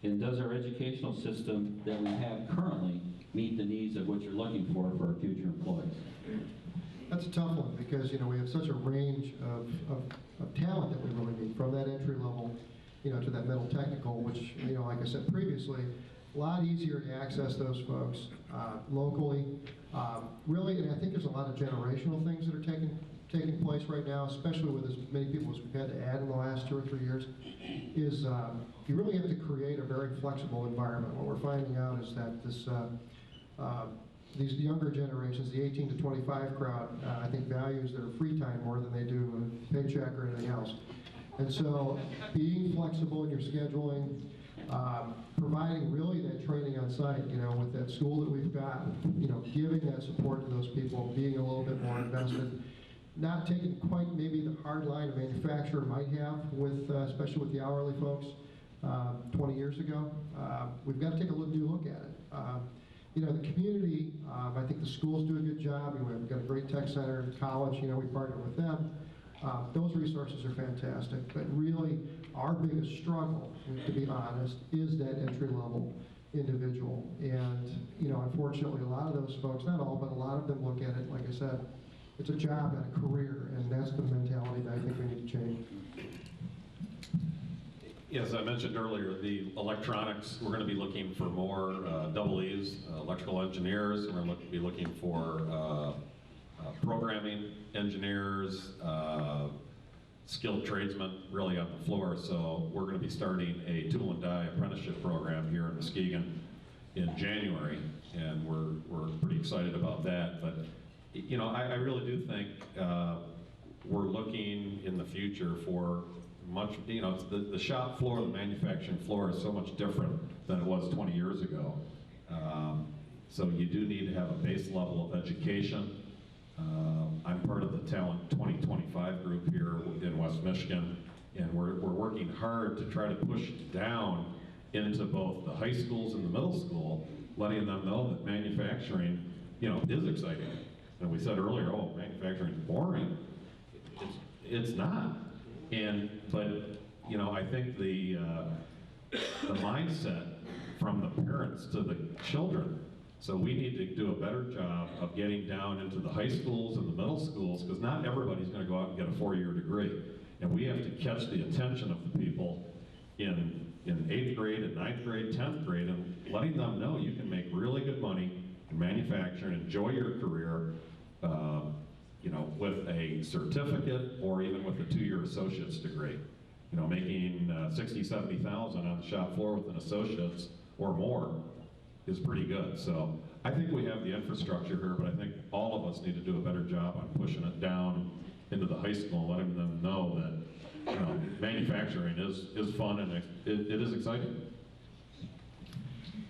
And does our educational system that we have currently meet the needs of what you're looking for our future employees? That's a tough one because, you know, we have such a range of talent that we really need, from that entry level, you know, to that middle technical, which, you know, like I said previously, a lot easier to access those folks locally. Really, and I think there's a lot of generational things that are taking place right now, especially with as many people as we've had to add in the last 2 or 3 years, is you really have to create a very flexible environment. What we're finding out is that these younger generations, the 18 to 25 crowd, I think values their free time more than they do a paycheck or anything else. And so being flexible in your scheduling, providing really that training on site, you know, with that school that we've got, you know, giving that support to those people, being a little bit more invested, not taking quite maybe the hard line a manufacturer might have with, especially with the hourly folks 20 years ago. We've got to take a new look at it. You know, the community, I think the schools do a good job. You know, we've got a great tech center at college, you know, we partner with them. Those resources are fantastic, but really our biggest struggle, to be honest, is that entry-level individual. And, you know, unfortunately, a lot of those folks, not all, but a lot of them look at it, like I said, it's a job and a career, and that's the mentality that I think we need to change. As I mentioned earlier, the electronics, we're going to be looking for more double E's, electrical engineers. We're going to be looking for programming engineers, skilled tradesmen really on the floor. So we're going to be starting a tool and die apprenticeship program here in Muskegon in January, and we're pretty excited about that. But you know, I really do think we're looking in the future for much, you know, the shop floor, the manufacturing floor is so much different than it was 20 years ago. So you do need to have a base level of education. I'm part of the Talent 2025 group here in West Michigan, and we're working hard to try to push down into both the high schools and the middle school, letting them know that manufacturing, you know, is exciting. And we said earlier, oh, manufacturing is boring. It's not. But you know, I think the mindset from the parents to the children. So we need to do a better job of getting down into the high schools and the middle schools, because not everybody's going to go out and get a 4-year degree. And we have to catch the attention of the people in 8th grade and 9th grade, 10th grade, and letting them know you can make really good money in manufacturing, enjoy your career, you know, with a certificate or even with a 2-year associate's degree. You know, making $60,000, $70,000 on the shop floor with an associate's or more is pretty good. So I think we have the infrastructure here, but I think all of us need to do a better job on pushing it down into the high school and letting them know that, you know, manufacturing is fun and it is exciting.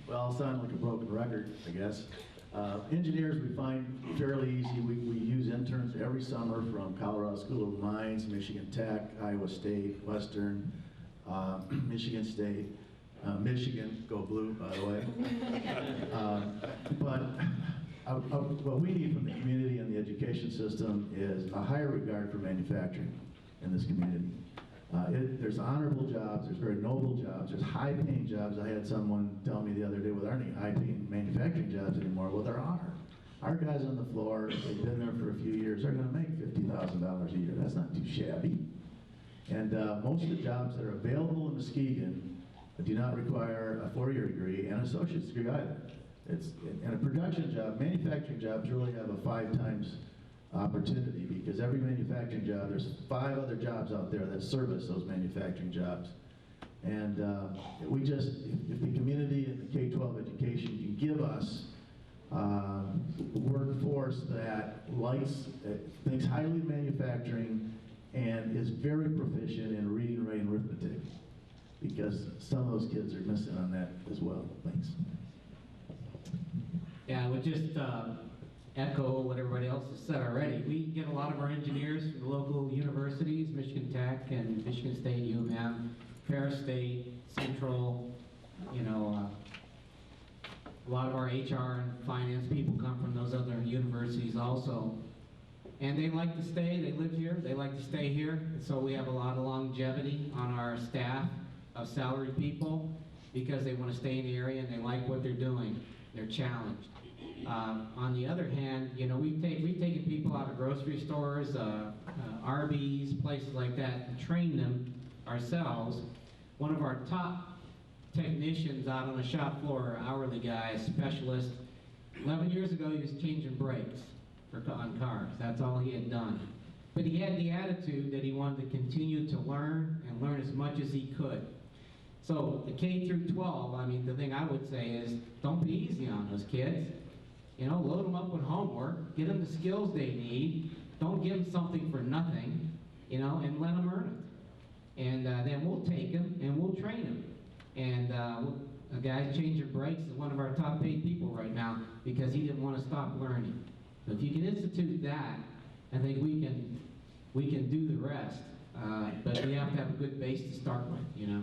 Well, I'll sound like a broken record, I guess. Engineers we find fairly easy. We use interns every summer from Colorado School of Mines, Michigan Tech, Iowa State, Western, Michigan State, Michigan, go blue, by the way. What we need from the community and the education system is a higher regard for manufacturing in this community. There's honorable jobs, there's very noble jobs, there's high-paying jobs. I had someone tell me the other day, well, there aren't any high-paying manufacturing jobs anymore. Well, there are. Our guys on the floor, they've been there for a few years, they're gonna make $50,000 a year. That's not too shabby. And most of the jobs that are available in Muskegon do not require a 4-year degree and an associate's degree either. And a production job, manufacturing jobs really have a 5 times opportunity, because every manufacturing job, there's 5 other jobs out there that service those manufacturing jobs. And if the community and the K-12 education can give us a workforce that thinks highly of manufacturing and is very proficient in reading, writing, arithmetic, because some of those kids are missing on that as well. Thanks. Yeah, I would just echo what everybody else has said already. We get a lot of our engineers from the local universities, Michigan Tech and Michigan State, U of M, Ferris State, Central, you know, a lot of our HR and finance people come from those other universities also. And they like to stay, they live here, they like to stay here, and so we have a lot of longevity on our staff of salaried people because they want to stay in the area and they like what they're doing. They're challenged. On the other hand, you know, we've taken people out of grocery stores, Arby's, places like that, and trained them ourselves. One of our top technicians out on the shop floor, hourly guy, a specialist, 11 years ago he was changing brakes on cars. That's all he had done. But he had the attitude that he wanted to continue to learn and learn as much as he could. So the K through 12, I mean, the thing I would say is, don't be easy on those kids. You know, load them up with homework, get them the skills they need, don't give them something for nothing, you know, and let them earn it. And then we'll take them and we'll train them. And a guy changing brakes is one of our top paid people right now because he didn't want to stop learning. So if you can institute that, I think we can do the rest. But we have to have a good base to start with, you know.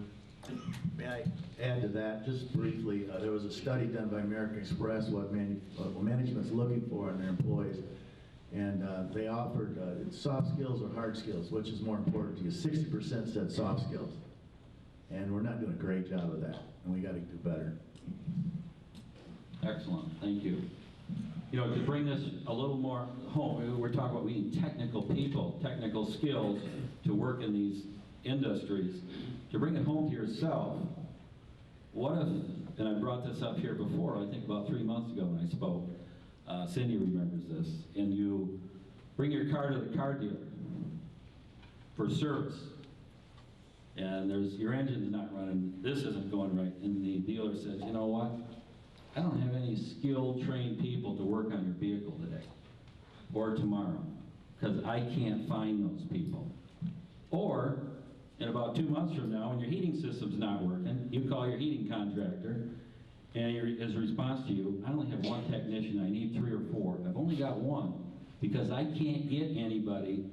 May I add to that, just briefly? There was a study done by American Express what management's looking for in their employees, and they offered soft skills or hard skills, which is more important to you. 60% said soft skills, and we're not doing a great job of that, and we got to do better. Excellent, thank you. You know, to bring this a little more home, we're talking about we need technical people, technical skills to work in these industries. To bring it home to yourself, what if, and I brought this up here before, I think about 3 months ago when I spoke, Cindy remembers this, and you bring your car to the car dealer for service, and your engine's not running, this isn't going right, and the dealer says, you know what, I don't have any skilled, trained people to work on your vehicle today, or tomorrow, because I can't find those people. Or, in about 2 months from now, when your heating system's not working, you call your heating contractor, and his response to you, I only have 1 technician, I need 3 or 4. I've only got 1, because I can't get anybody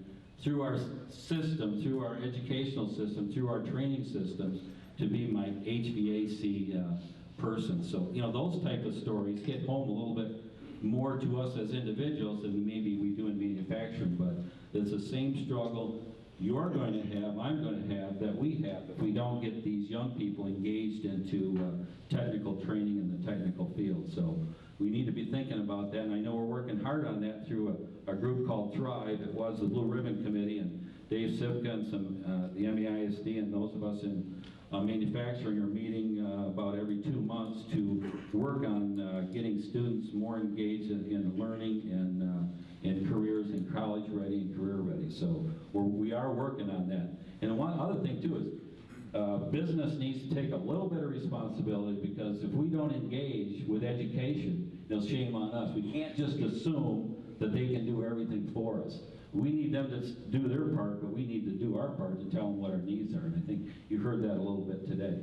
through our system, through our educational system, through our training systems, to be my HVAC person. So, you know, those type of stories hit home a little bit more to us as individuals than maybe we do in manufacturing, but it's the same struggle you're going to have, I'm going to have, that we have if we don't get these young people engaged into technical training in the technical field. So we need to be thinking about that, and I know we're working hard on that through a group called Thrive. It was the Blue Ribbon Committee, and Dave Sipka and some the MEISD and those of us in manufacturing are meeting about every 2 months to work on getting students more engaged in learning and careers and college ready and career ready. So we are working on that. And one other thing too is business needs to take a little bit of responsibility, because if we don't engage with education, shame on us. We can't just assume that they can do everything for us. We need them to do their part, but we need to do our part to tell them what our needs are, and I think you heard that a little bit today.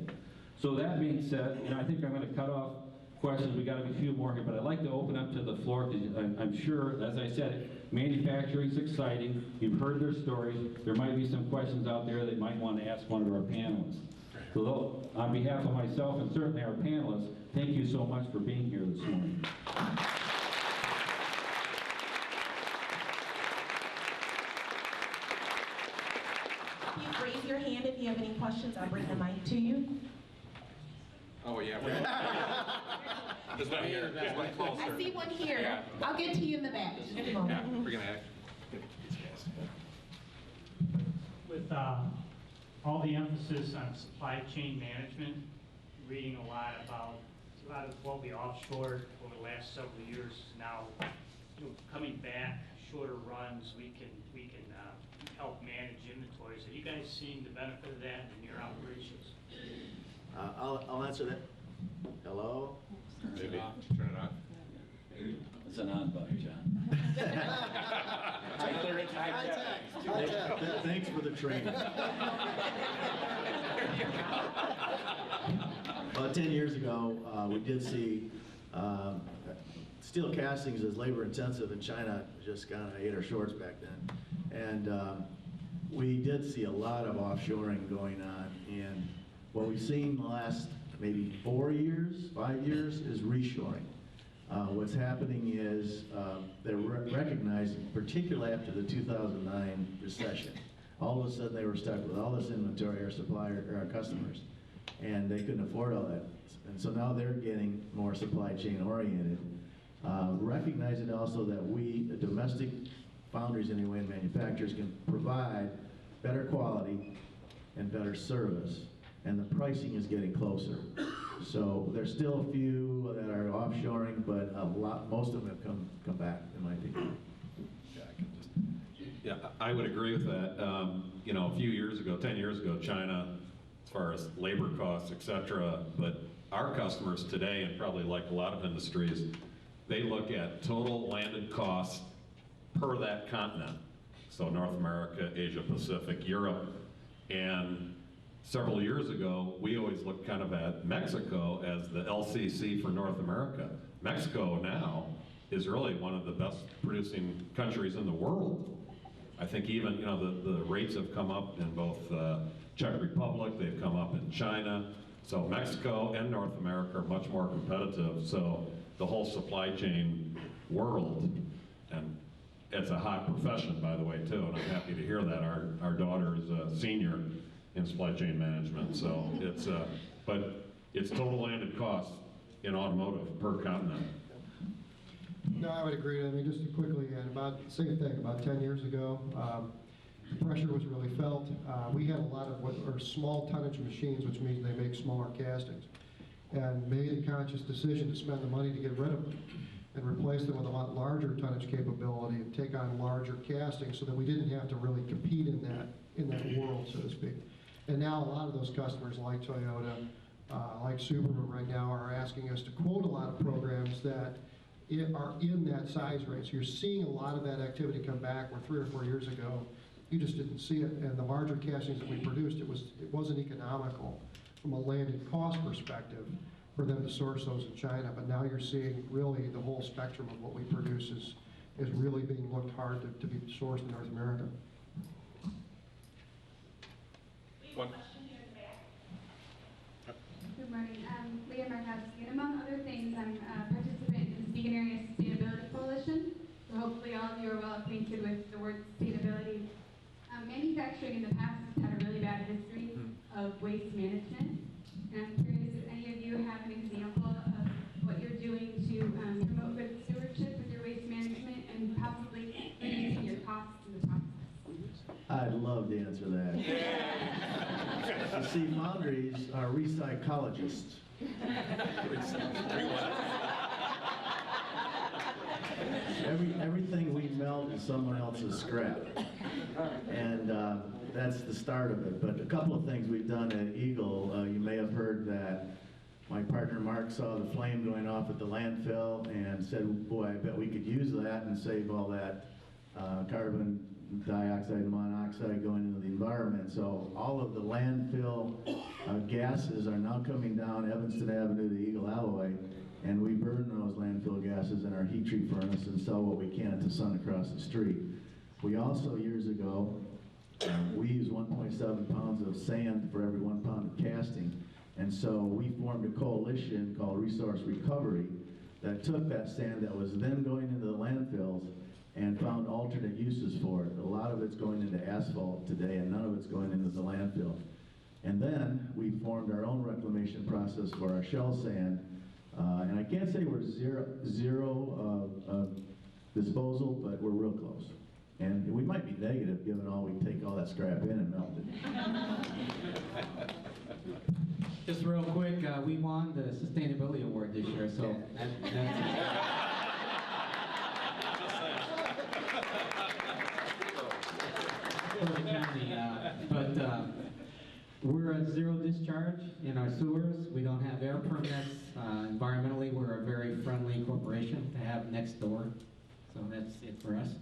So that being said, I think I'm going to cut off questions. We got a few more here, but I'd like to open up to the floor, because I'm sure, as I said, manufacturing's exciting. You've heard their stories. There might be some questions out there that might want to ask one of our panelists. So on behalf of myself and certainly our panelists, thank you so much for being here this morning. Please raise your hand if you have any questions. I'll bring the mic to you. Oh, yeah. There's one here. There's one closer. I see one here. Yeah. I'll get to you in the back. Just a Yeah, moment. we're gonna act. With all the emphasis on supply chain management, reading a lot of what we offshored over the last several years is now, coming back, shorter runs, we can help manage inventories. Are you guys seeing the benefit of that in your operations? I'll answer that. Hello? Maybe. Turn it on. It's an on button, John. Thanks for the training. About 10 years ago, we did see steel castings as labor intensive in China, just kind of ate our shorts back then. And we did see a lot of offshoring going on. And what we've seen in the last maybe 4 years, 5 years, is reshoring. What's happening is they're recognizing, particularly after the 2009 recession, all of a sudden they were stuck with all this inventory, our customers, and they couldn't afford all that. And so now they're getting more supply chain oriented, recognizing also that we, the domestic foundries anyway, and manufacturers can provide better quality and better service, and the pricing is getting closer. So there's still a few that are offshoring, but most of them have come back, in my opinion. Yeah, I would agree with that. A few years ago, 10 years ago, China, as far as labor costs, et cetera, but our customers today, and probably like a lot of industries, they look at total landed costs per that continent. So North America, Asia Pacific, Europe, and several years ago, we always looked kind of at Mexico as the LCC for North America. Mexico now is really one of the best producing countries in the world. I think even, the rates have come up in both Czech Republic, they've come up in China. So Mexico and North America are much more competitive. So the whole supply chain world, and it's a hot profession, by the way, too, and I'm happy to hear that. Our daughter is a senior in supply chain management, so but it's total landed cost in automotive per continent. No, I would agree. I mean, just to quickly add, about the same thing, about 10 years ago, pressure was really felt. We had a lot of what are small tonnage machines, which means they make smaller castings, and made a conscious decision to spend the money to get rid of them and replace them with a lot larger tonnage capability and take on larger castings so that we didn't have to really compete in that world, so to speak. And now a lot of those customers like Toyota, like Subaru right now, are asking us to quote a lot of programs that are in that size range. So you're seeing a lot of that activity come back where 3 or 4 years ago, you just didn't see it. And the larger castings that we produced, it wasn't economical from a landed cost perspective for them to source those in China. But now you're seeing really the whole spectrum of what we produce is really being looked hard to be sourced in North America. One. Good morning. Leah Markowski, and among other things, I'm a participant in the Muskegon Area Sustainability Coalition. So hopefully all of you are well acquainted with the word sustainability. Manufacturing in the past has had a really bad history of waste management. And I'm curious if any of you have an example of what you're doing to promote good stewardship with your waste management and possibly reducing your costs in the process. I'd love to answer that. You see, foundries are recycologists. Everything we melt is someone else's scrap. And that's the start of it. But a couple of things we've done at Eagle, you may have heard that my partner Mark saw the flame going off at the landfill and said, boy, I bet we could use that and save all that carbon dioxide and monoxide going into the environment. So all of the landfill gases are now coming down Evanston Avenue to Eagle Alloway, and we burn those landfill gases in our heat treat furnace and sell what we can to Sun across the street. We also, years ago, we used 1.7 pounds of sand for every 1 pound of casting. And so we formed a coalition called Resource Recovery that took that sand that was then going into the landfills and found alternate uses for it. A lot of it's going into asphalt today, and none of it's going into the landfill. And then we formed our own reclamation process for our shell sand. And I can't say we're zero disposal, but we're real close. And we might be negative given we take all that scrap in and melt it. Just real quick, we won the Sustainability Award this year, so but we're at zero discharge in our sewers. We don't have air permits. Environmentally, we're a very friendly corporation to have next door. So that's it for us.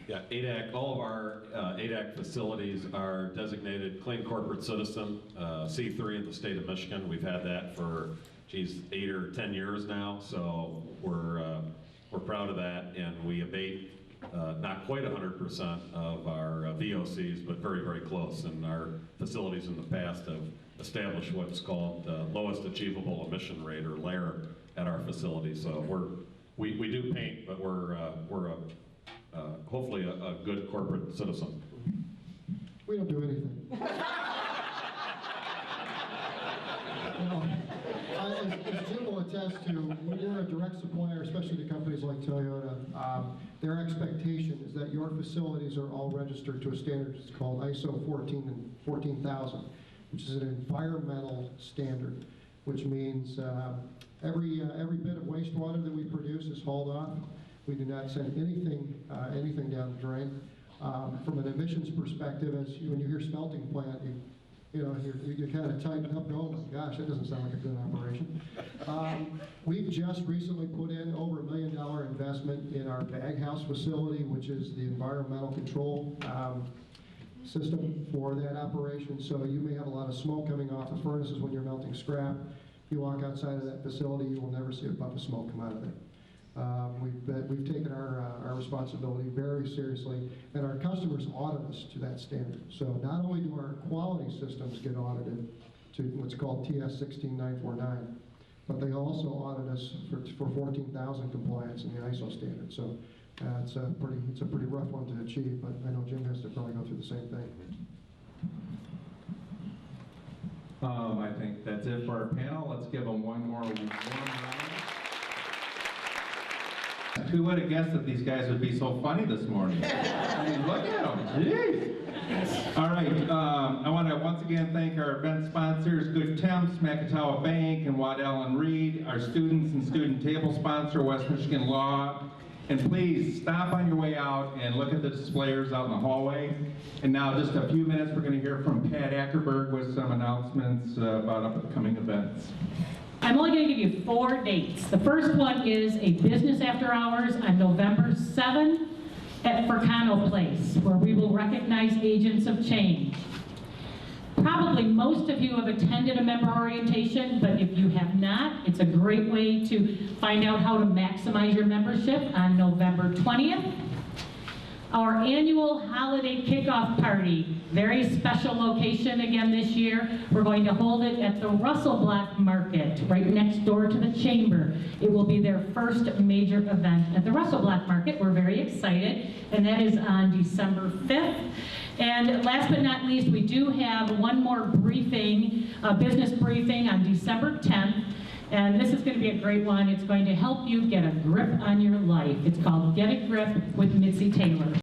Yeah, ADAC, all of our ADAC facilities are designated Clean Corporate Citizen, C3 in the state of Michigan. We've had that for, 8 or 10 years now, so we're proud of that, and we abate not quite 100% of our VOCs, but very, very close. And our facilities in the past have established what's called lowest achievable emission rate, or LAIR, at our facility. So we do paint, but we're hopefully a good corporate citizen. We don't do anything. As Jim will attest to, we're a direct supplier, especially to companies like Toyota. Their expectation is that your facilities are all registered to a standard that's called ISO 14000, which is an environmental standard, which means every bit of wastewater that we produce is hauled off. We do not send anything down the drain. From an emissions perspective, when you hear smelting plant, you kind of tighten up and go, oh my gosh, that doesn't sound like a good operation. We've just recently put in over $1 million investment in our bag house facility, which is the environmental control system for that operation. So you may have a lot of smoke coming off the furnaces when you're melting scrap. If you walk outside of that facility, you will never see a puff of smoke come out of there. We've taken our responsibility very seriously, and our customers audit us to that standard. So not only do our quality systems get audited to what's called TS 16949, but they also audit us for 14,000 compliance in the ISO standard. So it's a pretty rough one to achieve, but I know Jim has to probably go through the same thing. I think that's it for our panel. Let's give them one more warm round. Who would have guessed that these guys would be so funny this morning? I mean, look at them, jeez. All right, I want to once again thank our event sponsors, Good Temps, Macatawa Bank, and Waddell and Reed, our students and student table sponsor, West Michigan Law. And please stop on your way out and look at the displayers out in the hallway. And now, just a few minutes, we're going to hear from Pat Ackerberg with some announcements about upcoming events. I'm only going to give you 4 dates. The first one is a business after hours on November 7th at Fracano Place, where we will recognize agents of change. Probably most of you have attended a member orientation, but if you have not, it's a great way to find out how to maximize your membership on November 20th. Our annual holiday kickoff party, very special location again this year. We're going to hold it at the Russell Block Market, right next door to the Chamber. It will be their first major event at the Russell Block Market. We're very excited, and that is on December 5th. And last but not least, we do have one more briefing, a business briefing on December 10th. And this is going to be a great one. It's going to help you get a grip on your life. It's called Get a Grip with Mitzi Taylor.